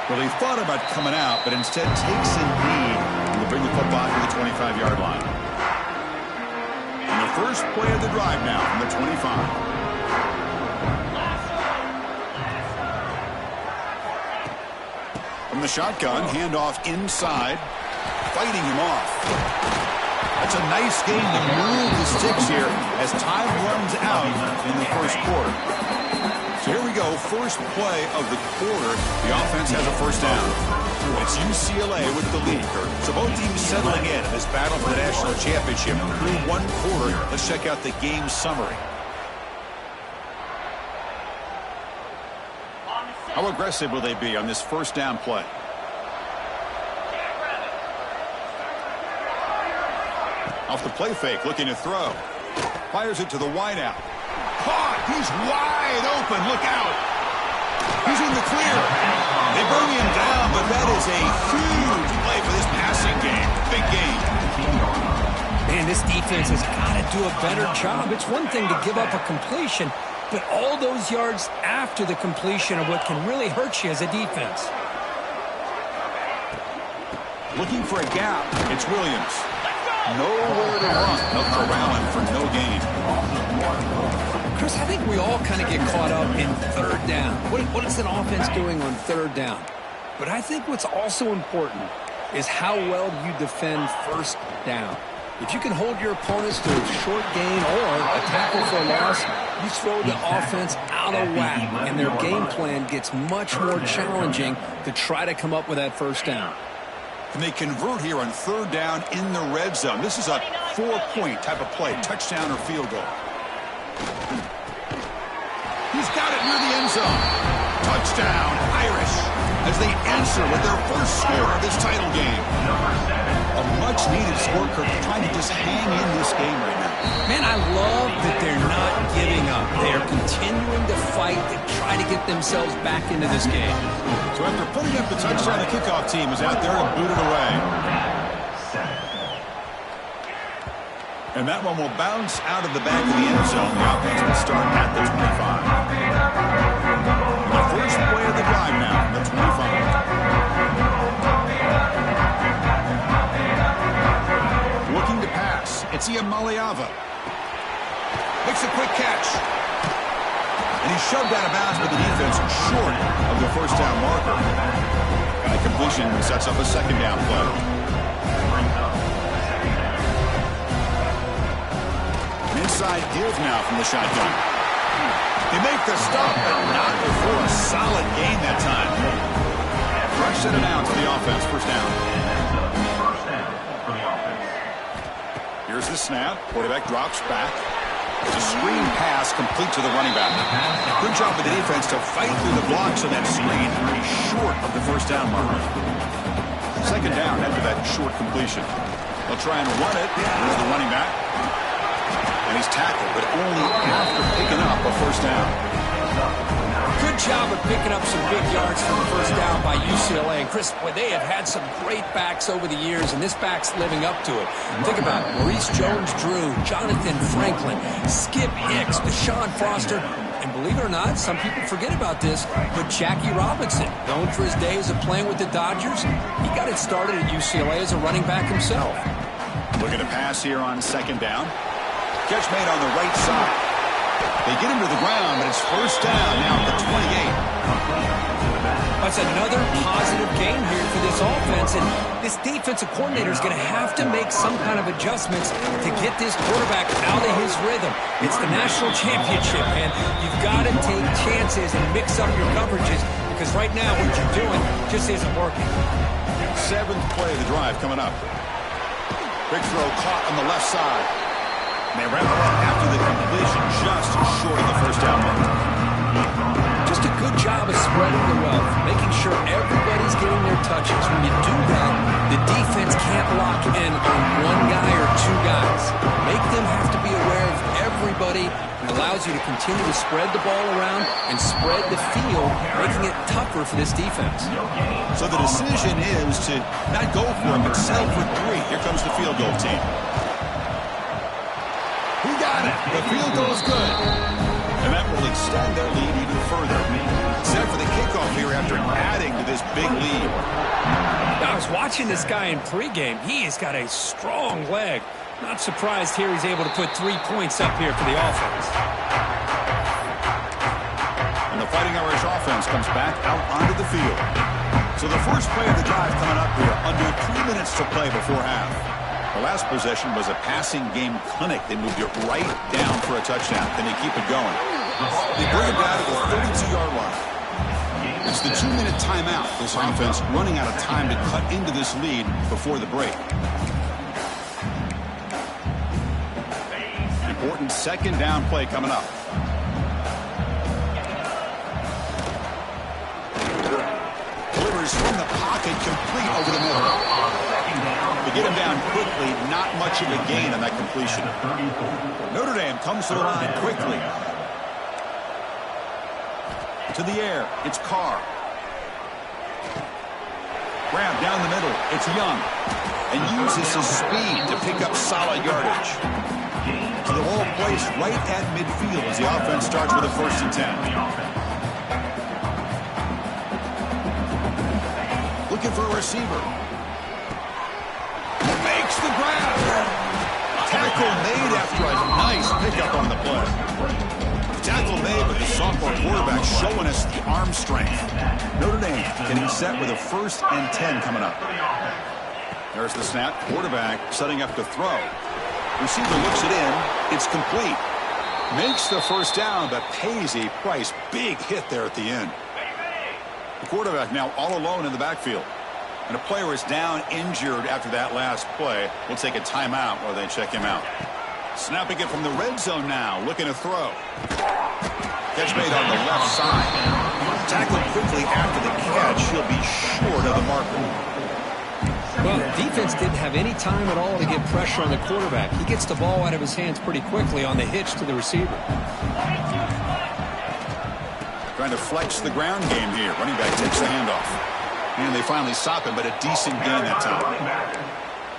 Well, he thought about coming out, but instead takes a knee. The bring the football to the 25-yard line. And the first play of the drive now from the 25. From the shotgun, handoff inside, fighting him off. That's a nice game to move the sticks here as time runs out in the first quarter. So here we go, first play of the quarter. The offense has a first down. It's UCLA with the lead. So both teams settling in this battle for the national championship through one quarter. Let's check out the game summary. How aggressive will they be on this first down play? Off the play fake, looking to throw. Fires it to the wideout. Caught! He's wide open. Look out! He's in the clear. They bring him down, but that is a huge play for this passing game. Big game. Man, this defense has got to do a better job. It's one thing to give up a completion, but all those yards after the completion are what can really hurt you as a defense. Looking for a gap. It's Williams. Nowhere to run. They'll corral him for no gain. Chris, I think we all kind of get caught up in third down. What is an offense doing on third down? But I think what's also important is how well you defend first down. If you can hold your opponents to a short gain or a tackle for a loss, you throw the offense out of whack, and their game plan gets much more challenging to try to come up with that first down. And they convert here on third down in the red zone. This is a 4-point type of play, touchdown or field goal. He's got it near the end zone. Touchdown, Irish, as they answer with their first score of this title game. A much-needed score, Kirk, trying to just hang in this game right now. Man, I love that they're not giving up. They're continuing to fight to try to get themselves back into this game. So after putting up the touchdown, the kickoff team is out there to boot it away. And that one will bounce out of the back of the end zone. The offense will start at the 25. The first play of the drive now, the 25. Looking to pass. It's Iamaleava. Makes a quick catch. And he's shoved out of bounds by the defense short of the first down marker. And a completion sets up a second down play. An inside give now from the shotgun. They make the stop, but not before a solid gain that time. Fresh set it out to the offense, first down. Here's the snap. Quarterback drops back. It's a screen pass complete to the running back. Good job by the defense to fight through the blocks on that screen. He's short of the first down marker. Second down after that short completion. They'll try and run it. Here's the running back. And he's tackled, but only after picking up a first down. Good job of picking up some big yards from the first down by UCLA. And Chris, boy, they have had some great backs over the years, and this back's living up to it. Think about it. Maurice Jones-Drew, Jonathan Franklin, Skip Hicks, Deshaun Foster, and believe it or not, some people forget about this, but Jackie Robinson, known for his days of playing with the Dodgers, he got it started at UCLA as a running back himself. Looking to pass here on second down. Catch made on the right side. They get him to the ground, but it's first down now at the 28. That's another positive game here for this offense, and this defensive coordinator is going to have to make some kind of adjustments to get this quarterback out of his rhythm. It's the national championship, man. You've got to take chances and mix up your coverages, because right now what you're doing just isn't working. Seventh play of the drive coming up. Big throw caught on the left side. And they wrap it up after the completion, just short of the first down mark. Just a good job of spreading the wealth, making sure everybody's getting their touches. When you do that, the defense can't lock in on one guy or two guys. Make them have to be aware of everybody. It allows you to continue to spread the ball around and spread the field, making it tougher for this defense. So the decision is to not go for it, but settle for three. Here comes the field goal team. He got it. The field goal is good. And that will extend their lead even further. Set for the kickoff here after adding to this big lead. Now, I was watching this guy in pregame. He has got a strong leg. Not surprised here he's able to put 3 points up here for the offense. And the Fighting Irish offense comes back out onto the field. So the first play of the drive coming up here, under 2 minutes to play before half. The last possession was a passing game clinic. They moved it right down for a touchdown. Then they keep it going. They bring it down to the 32-yard line. It's the 2-minute timeout. This offense running out of time to cut into this lead before the break. Important second down play coming up. Delivers from the pocket, complete over the middle. To get him down quickly, not much of a gain on that completion. Notre Dame comes to the line quickly. To the air, it's Carr. Grab down the middle, it's Young. And uses his speed to pick up solid yardage. So the ball placed right at midfield as the offense starts with a 1st and 10. Looking for a receiver. Makes the grab. Tackle made after a nice pickup on the play. Tackle made, but the sophomore quarterback showing us the arm strength. Notre Dame getting set with a 1st and 10 coming up. There's the snap. Quarterback setting up to throw. Receiver looks it in. It's complete. Makes the 1st down, but pays a price. Big hit there at the end. The quarterback now all alone in the backfield. And a player is down injured after that last play. We'll take a timeout while they check him out. Snapping it from the red zone now. Looking to throw. Catch made on the left side. Tackled quickly after the catch. He'll be short of the marker. Well, the defense didn't have any time at all to get pressure on the quarterback. He gets the ball out of his hands pretty quickly on the hitch to the receiver. Trying to flex the ground game here. Running back takes the handoff. And they finally stop him, but a decent gain that time.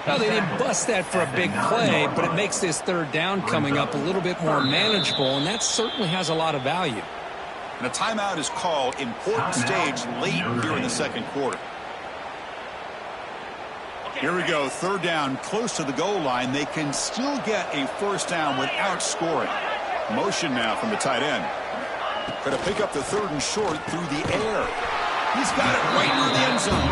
Well, they didn't bust that for a big play, but it makes this 3rd down coming up a little bit more manageable, and that certainly has a lot of value. And a timeout is called. Important stage late here in the 2nd quarter. Here we go. 3rd down, close to the goal line. They can still get a 1st down without scoring. Motion now from the tight end. Going to pick up the 3rd and short through the air. He's got it right near the end zone.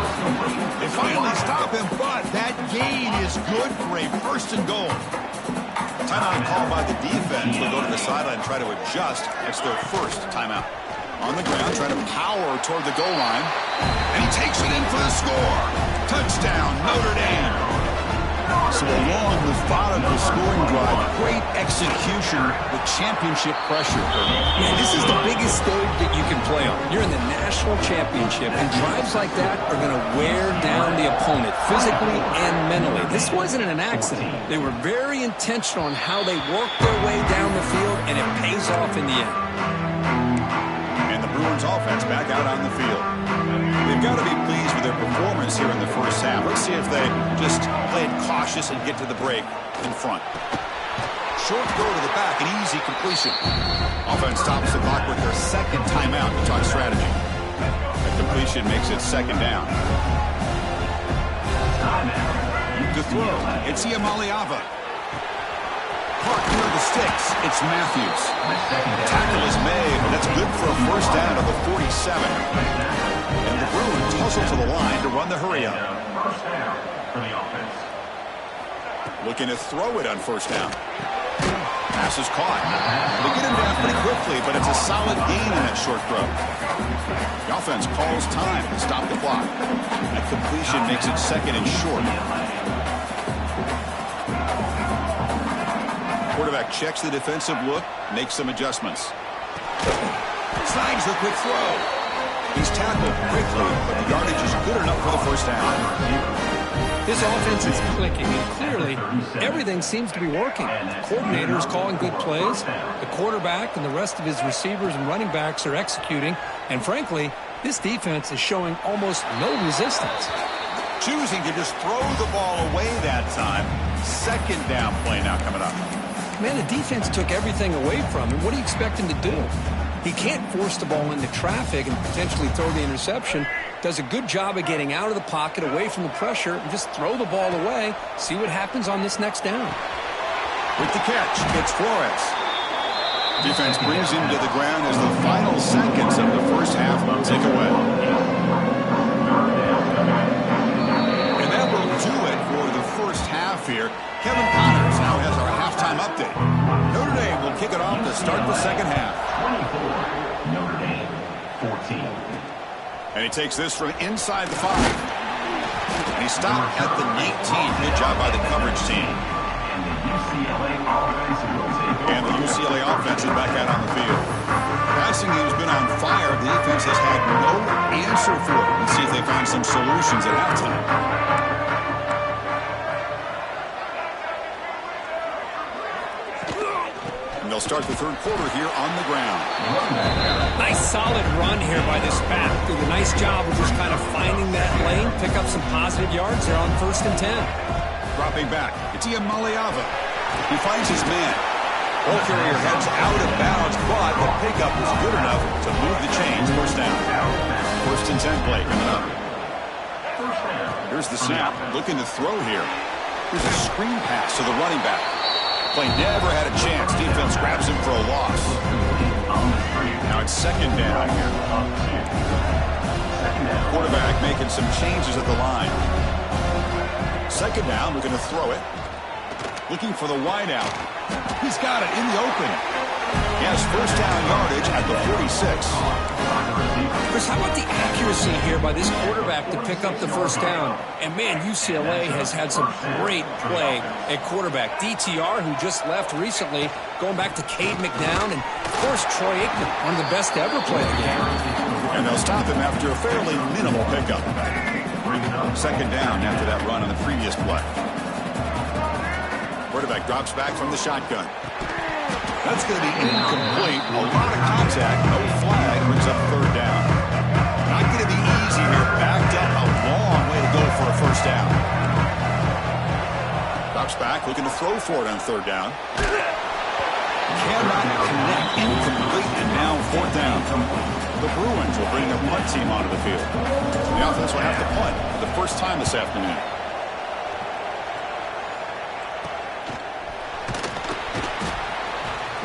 They finally stop him, but that gain is good for a 1st and goal. Timeout called by the defense. They'll go to the sideline and try to adjust. It's their 1st timeout. On the ground, trying to power toward the goal line. And he takes it in for the score. Touchdown, Notre Dame. So a long, methodical scoring drive. Great execution with championship pressure. Man, this is the biggest stage that you can play on. You're in the national championship, and drives like that are going to wear down the opponent physically and mentally. This wasn't an accident. They were very intentional on how they worked their way down the field, and it pays off in the end. And the Bruins offense back out on the field. They've got to be pleased with their performance here in the 1st half. Let's see if they just play it cautious and get to the break in front. Short throw to the back, an easy completion. Offense stops the clock with their 2nd timeout to talk strategy. That completion makes it 2nd down. To throw, it's Iamaleava. Caught near the sticks, it's Matthews. Tackle is made, but that's good for a 1st down to the 47. And the Bruins tussle to the line to run the hurry up. 1st down for the offense. Looking to throw it on 1st down. Pass is caught. They get him down pretty quickly, but it's a solid gain in that short throw. The offense calls time to stop the clock. That completion makes it 2nd and short. Quarterback checks the defensive look, makes some adjustments. Slides the quick throw. He's tackled quickly, but the yardage is good enough for the 1st down. This offense is clicking, and clearly everything seems to be working. The coordinator is calling good plays. The quarterback and the rest of his receivers and running backs are executing. And frankly, this defense is showing almost no resistance. Choosing to just throw the ball away that time. 2nd down play now coming up. Man, the defense took everything away from him. What do you expect him to do? He can't force the ball into traffic and potentially throw the interception. Does a good job of getting out of the pocket, away from the pressure, and just throw the ball away. See what happens on this next down. With the catch, it's Flores. Defense brings him to the ground as the final seconds of the first half tick away. And that will do it for the first half here. Kevin Connors now has our halftime update. Notre Dame will kick it off to start the second half. 24, Notre Dame, 14. And he takes this from inside the 5. And he stopped at the 19. Good job by the coverage team. And the UCLA offense is back out on the field. Passing game's been on fire. The defense has had no answer for it. Let's see if they find some solutions at halftime. And they'll start the third quarter here on the ground. Nice solid run here by this back. Did a nice job of just kind of finding that lane, pick up some positive yards there on 1st and 10. Dropping back, it's Maliava. He finds his man. Ball carrier heads out of bounds, but the pickup was good enough to move the chains. First down. 1st and 10 play coming up. Here's the snap. Looking to throw here. Here's a screen pass to the running back. Play never had a chance. Defense grabs him for a loss. Now it's 2nd down here. Quarterback making some changes at the line. 2nd down, looking to throw it. Looking for the wide out. He's got it in the open. He has 1st down yardage at the 46. Chris, how about the accuracy here by this quarterback to pick up the 1st down? And, man, UCLA has had some great play at quarterback. DTR, who just left recently, going back to Cade McNown, and, of course, Troy Aikman, one of the best to ever play the game. And they'll stop him after a fairly minimal pickup. 2nd down after that run on the previous play. Quarterback drops back from the shotgun. That's going to be incomplete. A lot of contact. No flag. Brings up 3rd down. Not going to be easy here. Backed up a long way to go for a 1st down. Drops back. Looking to throw for it on 3rd down. Cannot connect. Incomplete. And now 4th down. The Bruins will bring their punt team onto the field. The offense will have to punt for the first time this afternoon.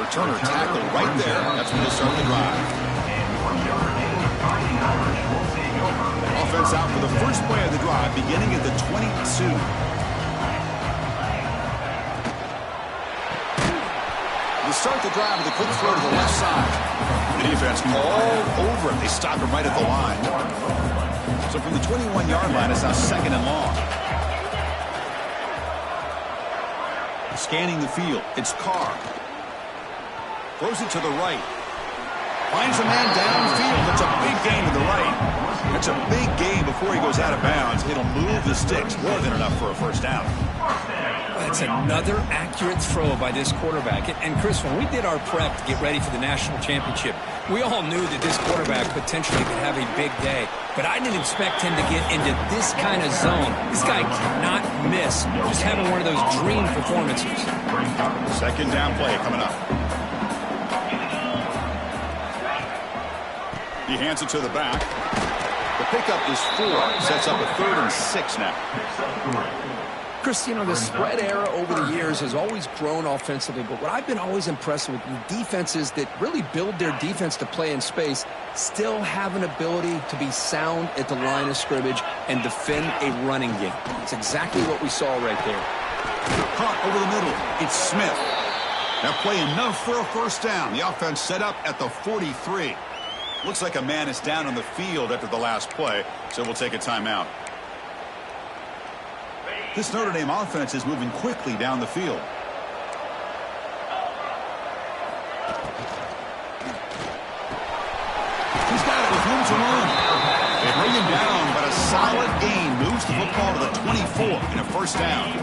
Returner tackle right there. That's when they'll start the drive. Offense out for the first play of the drive, beginning at the 22. They start the drive with a quick throw to the left side. The defense all over him. They stop him right at the line. So from the 21-yard line, it's now 2nd and long. Scanning the field. It's Carr. Throws it to the right. Finds a man downfield. That's a big gain to the right. That's a big gain before he goes out of bounds. It'll move the sticks. More than enough for a 1st down. That's another accurate throw by this quarterback. And, Chris, when we did our prep to get ready for the national championship, we all knew that this quarterback potentially could have a big day. But I didn't expect him to get into this kind of zone. This guy cannot miss. Just having one of those dream performances. 2nd down play coming up. He hands it to the back. The pickup is 4. Sets up a 3rd and 6 now. Chris, you know, the spread era over the years has always grown offensively, but what I've been always impressed with the defenses that really build their defense to play in space still have an ability to be sound at the line of scrimmage and defend a running game. It's exactly what we saw right there. Caught over the middle. It's Smith. Now play enough for a 1st down. The offense set up at the 43. Looks like a man is down on the field after the last play, so we'll take a timeout. This Notre Dame offense is moving quickly down the field. He's got it with room to run. They bring him down, but a solid gain moves the football to the 24 and a 1st down.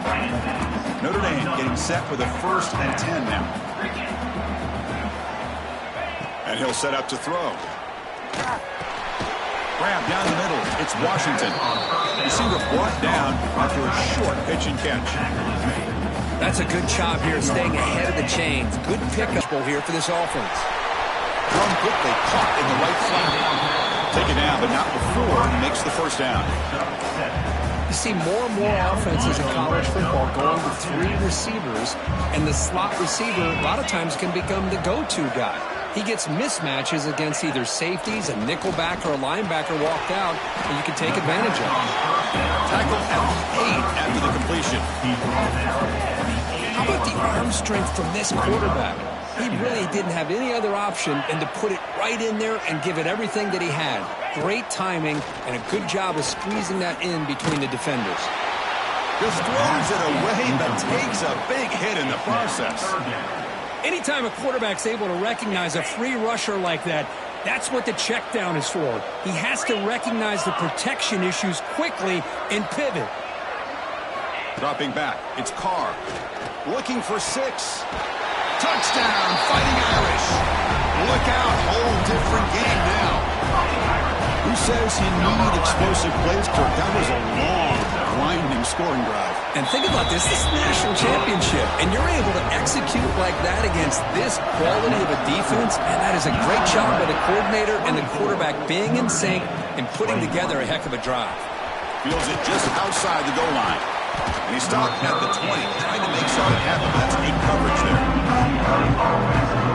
Notre Dame getting set for the 1st and 10 now. And he'll set up to throw. Grab down the middle. It's Washington. Receiver brought down after a short pitch and catch. That's a good job here staying ahead of the chains. Good pickup here for this offense. Thrown quickly, caught in the right flat. Take it down, but not before he makes the first down. You see more and more offenses in college football going with 3 receivers, and the slot receiver a lot of times can become the go-to guy. He gets mismatches against either safeties, a nickelback, or a linebacker walked out, and you can take advantage of it. Tackle at the 8 after the completion. How about the arm strength from this quarterback? He really didn't have any other option than to put it right in there and give it everything that he had. Great timing and a good job of squeezing that in between the defenders. Just throws it away, but takes a big hit in the process. Anytime a quarterback's able to recognize a free rusher like that, that's what the check down is for. He has to recognize the protection issues quickly and pivot. Dropping back, it's Carr. Looking for 6. Touchdown, Fighting Irish. Look out, whole different game now. Who says you need explosive plays, Kirk? That was a long, grinding scoring drive. And think about this is the national championship, and you're able to execute like that against this quality of a defense, and that is a great job by the coordinator and the quarterback being in sync and putting together a heck of a drive. Feels it just outside the goal line. And he stopped at the 20, trying to make something happen. That's good coverage there.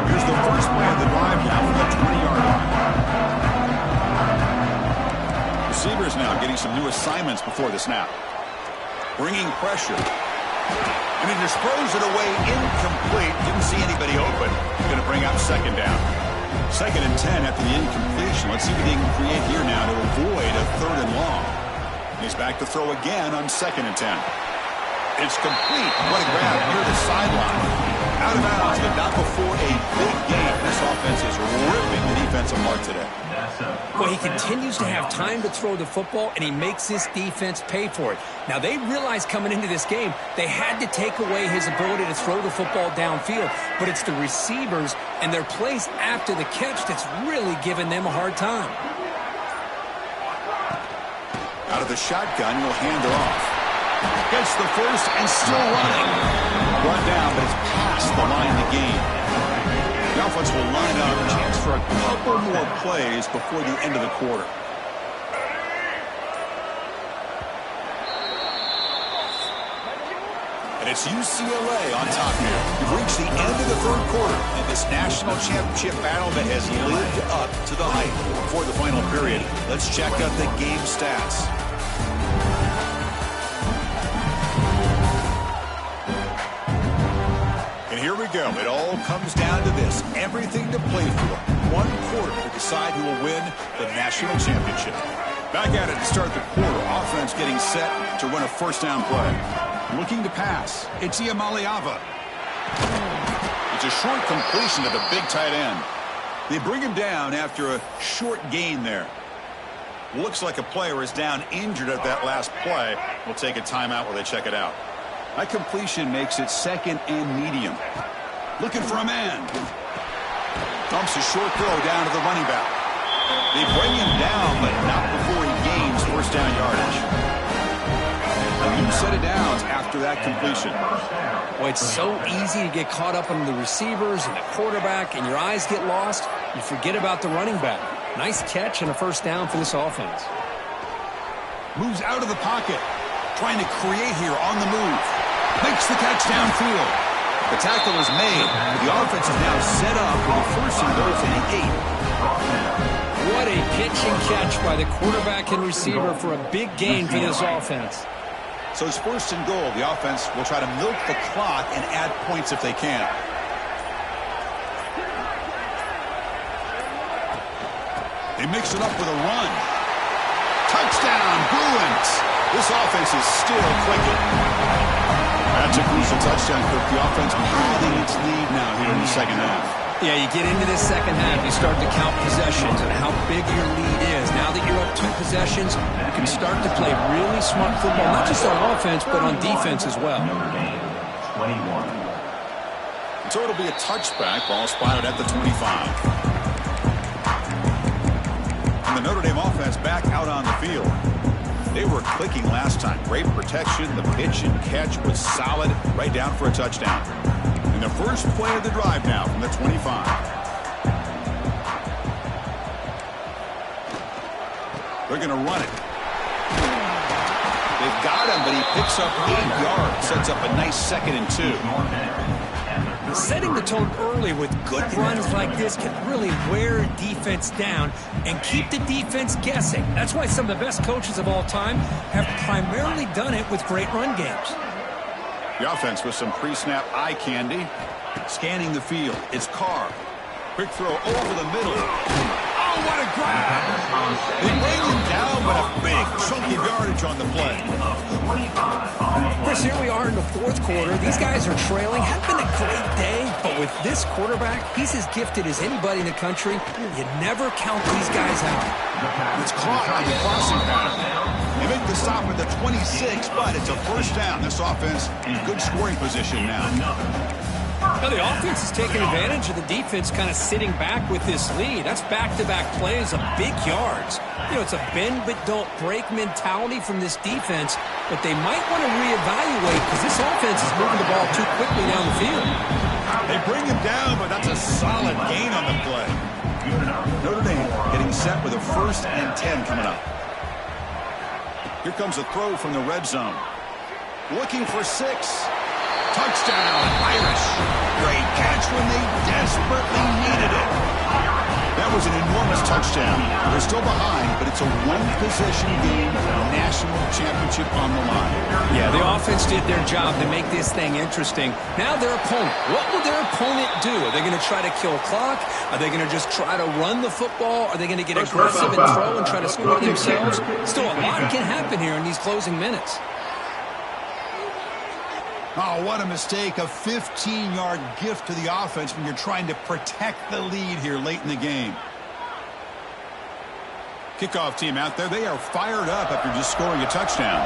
Here's the first play of the drive now from the 20-yard line. Receivers now getting some new assignments before the snap. Bringing pressure. And he just throws it away incomplete. Didn't see anybody open. Going to bring up second down. 2nd and 10 after the incompletion. Let's see what he can create here now to avoid a 3rd and long. He's back to throw again on 2nd and 10. It's complete. What a grab near the sideline. Out of bounds, but not before a big game. This offense is ripping the defense apart today. Well, he continues to have time to throw the football, and he makes this defense pay for it. Now, they realized coming into this game they had to take away his ability to throw the football downfield, but it's the receivers and their plays after the catch that's really giving them a hard time. Out of the shotgun, he'll hand it off. Gets the first and still running. Run down, but it's past the line to gain. The offense will line up. A chance for a couple more plays before the end of the quarter. And it's UCLA on top here. We've reached the end of the 3rd quarter in this national championship battle that has lived up to the hype for the final period. Let's check out the game stats. And here we go. It all comes down to this. Everything to play for. 1 quarter to decide who will win the national championship. Back at it to start the quarter. Offense getting set to run a 1st down play. Looking to pass. It's Iamaleava. It's a short completion to the big tight end. They bring him down after a short gain there. Looks like a player is down injured at that last play. We'll take a timeout while they check it out. That completion makes it 2nd and medium. Looking for a man. Dumps a short throw down to the running back. They bring him down, but not before he gains 1st down yardage. A new set of downs after that completion. Well, it's so easy to get caught up on the receivers and the quarterback, and your eyes get lost. You forget about the running back. Nice catch and a 1st down for this offense. Moves out of the pocket. Trying to create here on the move. Makes the catch downfield. The tackle is made. The offense is now set up with a 1st and goal from the 8. What a pitch and catch by the quarterback and receiver for a big gain for this offense. So it's 1st and goal. The offense will try to milk the clock and add points if they can. They mix it up with a run. Touchdown, Bruins. This offense is still clicking. That's a crucial touchdown, Kirk. The offense holding its lead now here in the 2nd half. Yeah, you get into this 2nd half, you start to count possessions and how big your lead is. Now that you're up 2 possessions, you can start to play really smart football, not just on offense, but on defense as well. So it'll be a touchback. Ball spotted at the 25. And the Notre Dame offense back out on the field. They were clicking last time. Great protection. The pitch and catch was solid. Right down for a touchdown. And the first play of the drive now from the 25. They're going to run it. They've got him, but he picks up 8 yards. Sets up a nice 2nd and 2. Setting the tone early with good runs like this can really wear a defense down and keep the defense guessing. That's why some of the best coaches of all time have primarily done it with great run games. The offense with some pre-snap eye candy. Scanning the field. It's Carr. Quick throw over the middle. Oh, what a grab! They bring him down, but a big chunk of yardage on the play. Chris, here we are in the 4th quarter. These guys are trailing. Had been a great day, but with this quarterback, he's as gifted as anybody in the country. You never count these guys out. It's caught on the crossing pattern. They make the stop at the 26, but it's a first down. This offense in good scoring position now. Now the offense is taking advantage of the defense kind of sitting back with this lead. That's back-to-back plays of big yards. You know, it's a bend but don't break mentality from this defense, but they might want to reevaluate because this offense is moving the ball too quickly down the field. They bring him down, but that's a solid gain on the play. Notre Dame getting set with a 1st and 10 coming up. Here comes a throw from the red zone. Looking for 6. Touchdown, Irish. Great catch when they desperately needed it. That was an enormous touchdown. They're still behind, but it's a one-possession game, national championship on the line. Yeah, the offense did their job to make this thing interesting. Now their opponent. What will their opponent do? Are they going to try to kill clock? Are they going to just try to run the football? Are they going to get aggressive and throw and try to score themselves? Still, a lot can happen here in these closing minutes. Oh, what a mistake. A 15-yard gift to the offense when you're trying to protect the lead here late in the game. Kickoff team out there. They are fired up after just scoring a touchdown.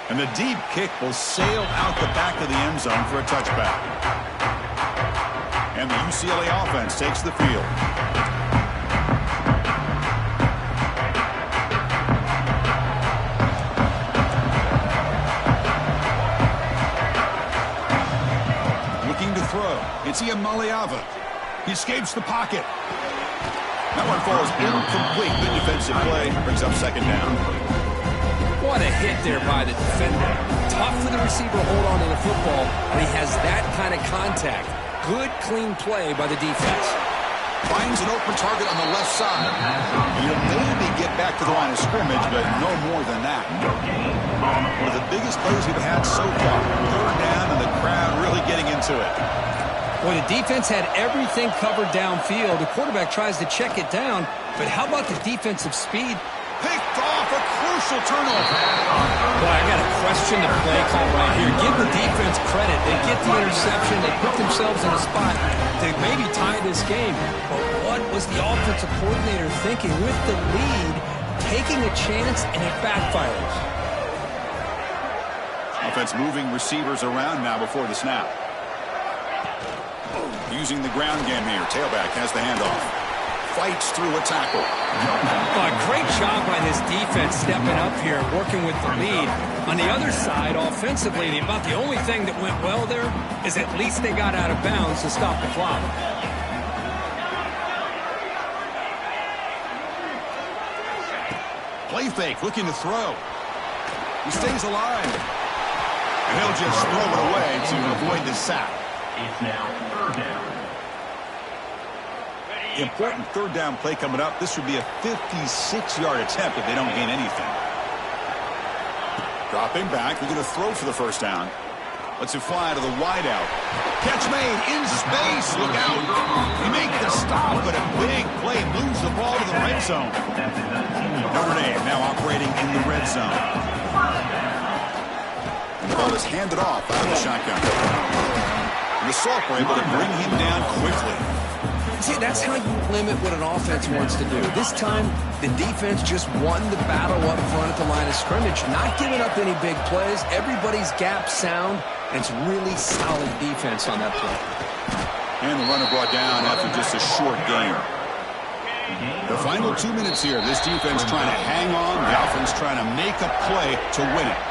And the deep kick will sail out the back of the end zone for a touchback. And the UCLA offense takes the field. It's Iamaleava. He escapes the pocket. That one falls incomplete. Good defensive play. Brings up 2nd down. What a hit there by the defender. Tough for the receiver to hold on to the football, but he has that kind of contact. Good, clean play by the defense. Finds an open target on the left side. He'll maybe get back to the line of scrimmage, but no more than that. One of the biggest plays we've had so far. 3rd down, and the crowd really getting into it. Well, the defense had everything covered downfield. The quarterback tries to check it down, but how about the defensive speed? Picked off a crucial turnover. Boy, I got to question the play call right here. Give the defense credit. They get the interception. They put themselves in a spot to maybe tie this game. But what was the offensive coordinator thinking with the lead, taking a chance, and it backfires? Offense moving receivers around now before the snap. Using the ground game here. Tailback has the handoff. Fights through a tackle. Great job by this defense stepping up here, working with the lead. On the other side, offensively, about the only thing that went well there is at least they got out of bounds to stop the clock. Play fake, looking to throw. He stays alive. And he'll just throw it away to avoid the sack. It's now 3rd down. The important 3rd down play coming up. This would be a 56-yard attempt if they don't gain anything. Dropping back. They're going to throw for the 1st down. Lets it fly to the wideout. Catch made in space. Look out. He makes the stop, but a big play moves the ball to the red zone. Notre Dame now operating in the red zone. And the ball is handed off out of the shotgun. And the Soft were able to bring him down quickly. See, that's how you limit what an offense wants to do. This time, the defense just won the battle up front at the line of scrimmage, not giving up any big plays. Everybody's gap sound, and it's really solid defense on that play. And the runner brought down after just a short game. The final 2 minutes here. This defense trying to hang on. The offense trying to make a play to win it.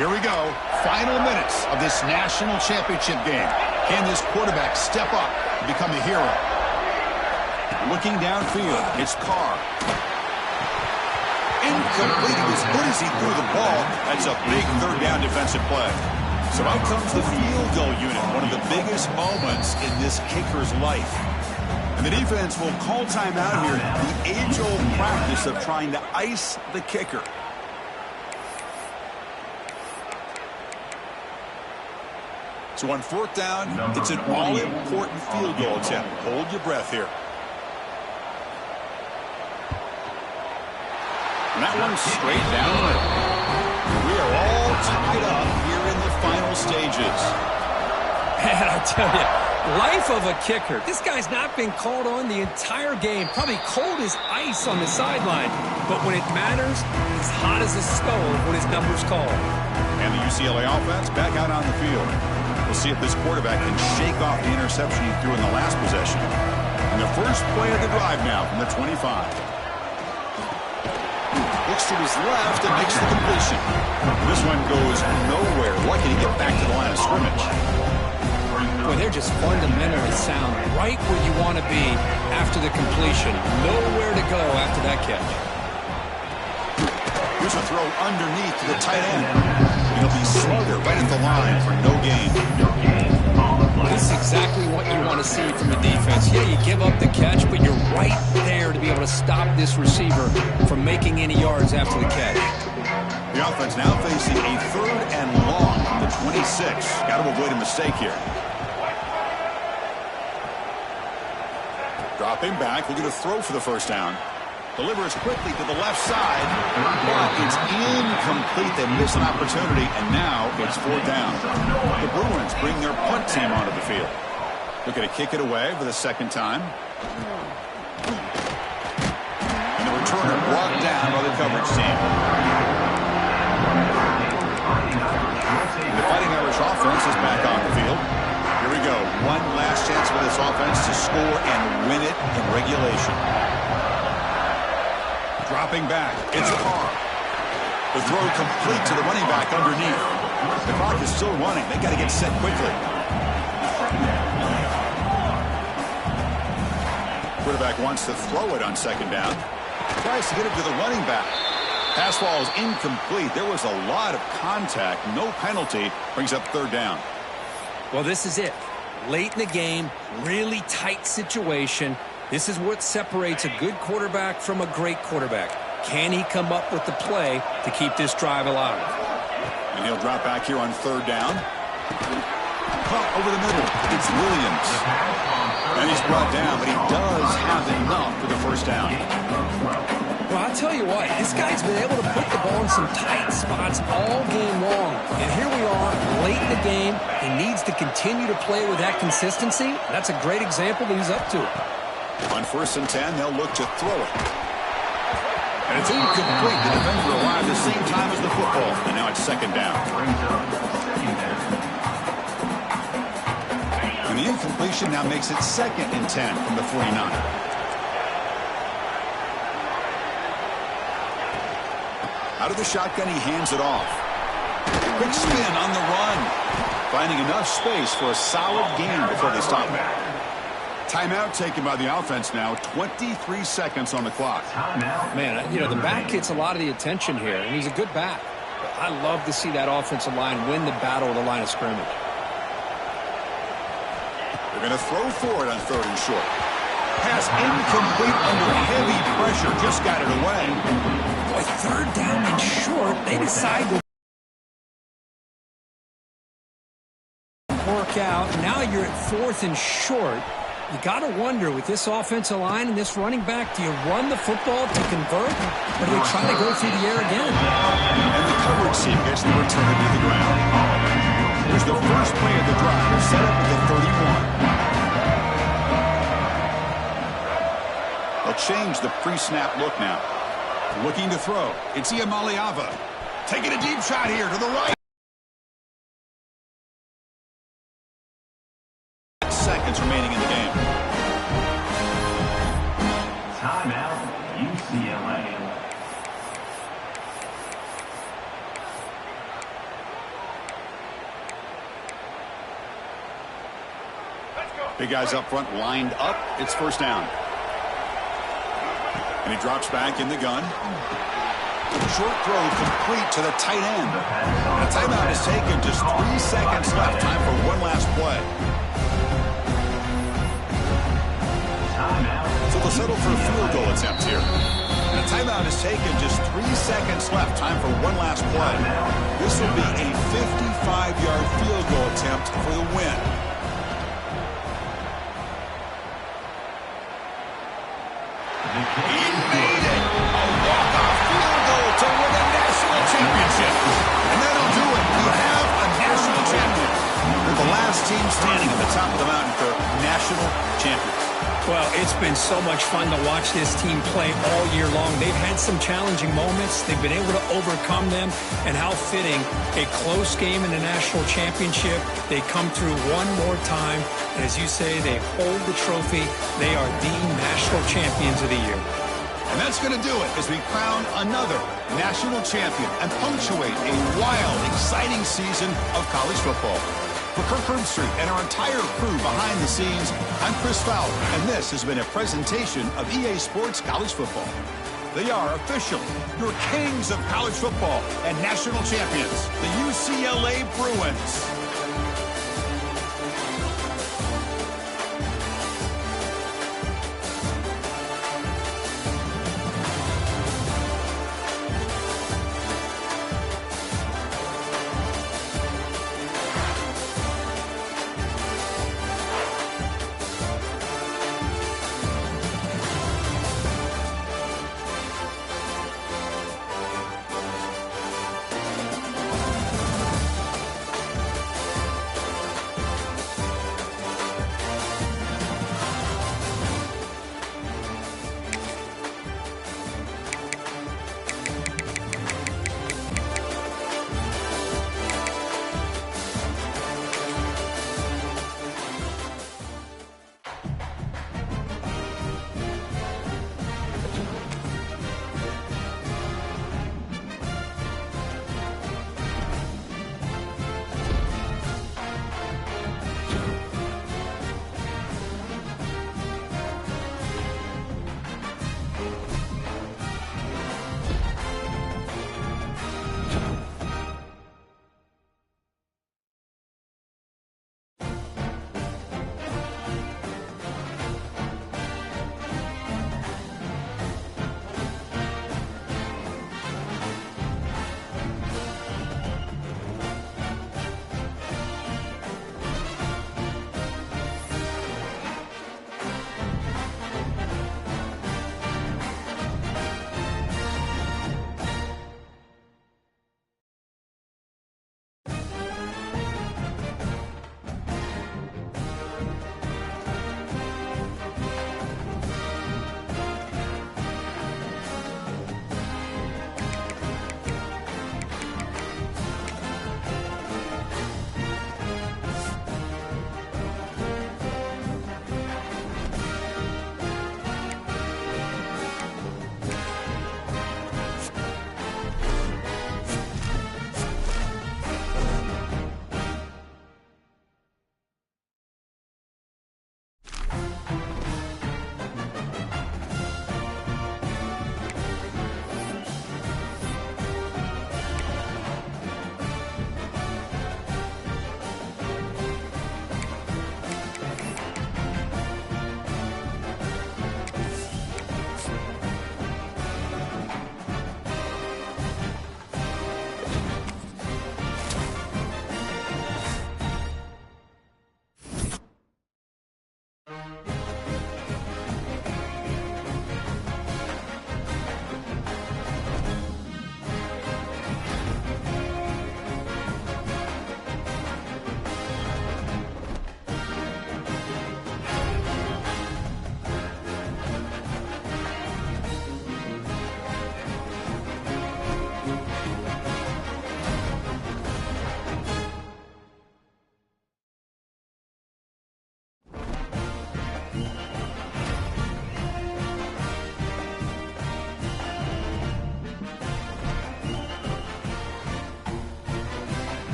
Here we go. Final minutes of this national championship game. Can this quarterback step up become a hero. Looking downfield, it's Carr. Incomplete. As good as he threw the ball, that's a big third down defensive play. So out comes the field goal unit, one of the biggest moments in this kicker's life. And the defense will call timeout here. The age-old practice of trying to ice the kicker. So on fourth down, it's an all-important field goal attempt. Hold your breath here. And that one's straight down the middle. We are all tied up here in the final stages. Man, I tell you, life of a kicker. This guy's not been called on the entire game. Probably cold as ice on the sideline. But when it matters, he's hot as a stove when his number's called. And the UCLA offense back out on the field. We'll see if this quarterback can shake off the interception he threw in the last possession. And the first play of the drive now from the 25. Looks to his left and makes the completion. This one goes nowhere. Lucky to get back to the line of scrimmage. Boy, they're just fundamentally sound right where you want to be after the completion. Nowhere to go after that catch. Here's a throw underneath to the tight end. It'll be Slugger right at the line for no gain. This is exactly what you want to see from the defense. Yeah, you give up the catch, but you're right there to be able to stop this receiver from making any yards after the catch. The offense now facing a third and long from the 26. Got to avoid a mistake here. Dropping back, looking to throw for the first down. Delivers quickly to the left side, but it's incomplete. They miss an opportunity, and now it's fourth down. The Bruins bring their punt team onto the field. Looking to kick it away for the second time. And the returner brought down by the coverage team. And the Fighting Irish offense is back on the field. Here we go. One last chance for this offense to score and win it in regulation. Dropping back, it's Carr. The throw complete to the running back underneath. The clock is still running. They got to get set quickly. Quarterback wants to throw it on second down. Tries to get it to the running back. Pass ball is incomplete. There was a lot of contact. No penalty. Brings up third down. Well, this is it. Late in the game, really tight situation. This is what separates a good quarterback from a great quarterback. Can he come up with the play to keep this drive alive? And he'll drop back here on third down. Caught over the middle. It's Williams. And he's brought down, but he does have enough for the first down. Well, I'll tell you what, this guy's been able to put the ball in some tight spots all game long. And here we are, late in the game. He needs to continue to play with that consistency. That's a great example that he's up to it. On first and 10, they'll look to throw it. And it's incomplete. The defender arrived at the same time as the football. And now it's second down. And the incompletion now makes it second and 10 from the 49. Out of the shotgun, he hands it off. Quick spin on the run. Finding enough space for a solid gain before they stop it. Timeout taken by the offense now. 23 seconds on the clock. Man, you know, the back gets a lot of the attention here, and he's a good back. I love to see that offensive line win the battle at the line of scrimmage. They're going to throw for it on third and short. Pass incomplete under heavy pressure. Just got it away. Boy, third down and short, they decide to work out. Now you're at fourth and short. You got to wonder, with this offensive line and this running back, do you run the football to convert, or do they try to go through the air again? And the coverage team gets the return to the ground. Here's the first play of the drive, set up at the 31. They'll change the pre-snap look now. Looking to throw. It's Iamaleava. Taking a deep shot here to the right. Seconds remaining in the game. Timeout, UCLA. Big guys up front lined up. It's first down. And he drops back in the gun. Short throw complete to the tight end. And a timeout is taken. Just 3 seconds left. Time for one last play. So they'll settle for a field goal attempt here. And a timeout is taken. Just 3 seconds left. Time for one last play. This will be a 55-yard field goal attempt for the win. He made it! A walk-off field goal to win a national championship. And that'll do it. We have a national champion. They're the last team standing at the top of the mountain for national champions. Well, it's been so much fun to watch this team play all year long. They've had some challenging moments. They've been able to overcome them. And how fitting, a close game in the national championship. They come through one more time. And as you say, they hold the trophy. They are the national champions of the year. And that's going to do it as we crown another national champion and punctuate a wild, exciting season of college football. For Kirk Herbstreit and our entire crew behind the scenes, I'm Chris Fowler, and this has been a presentation of EA Sports College Football. They are officially your kings of college football and national champions, the UCLA Bruins.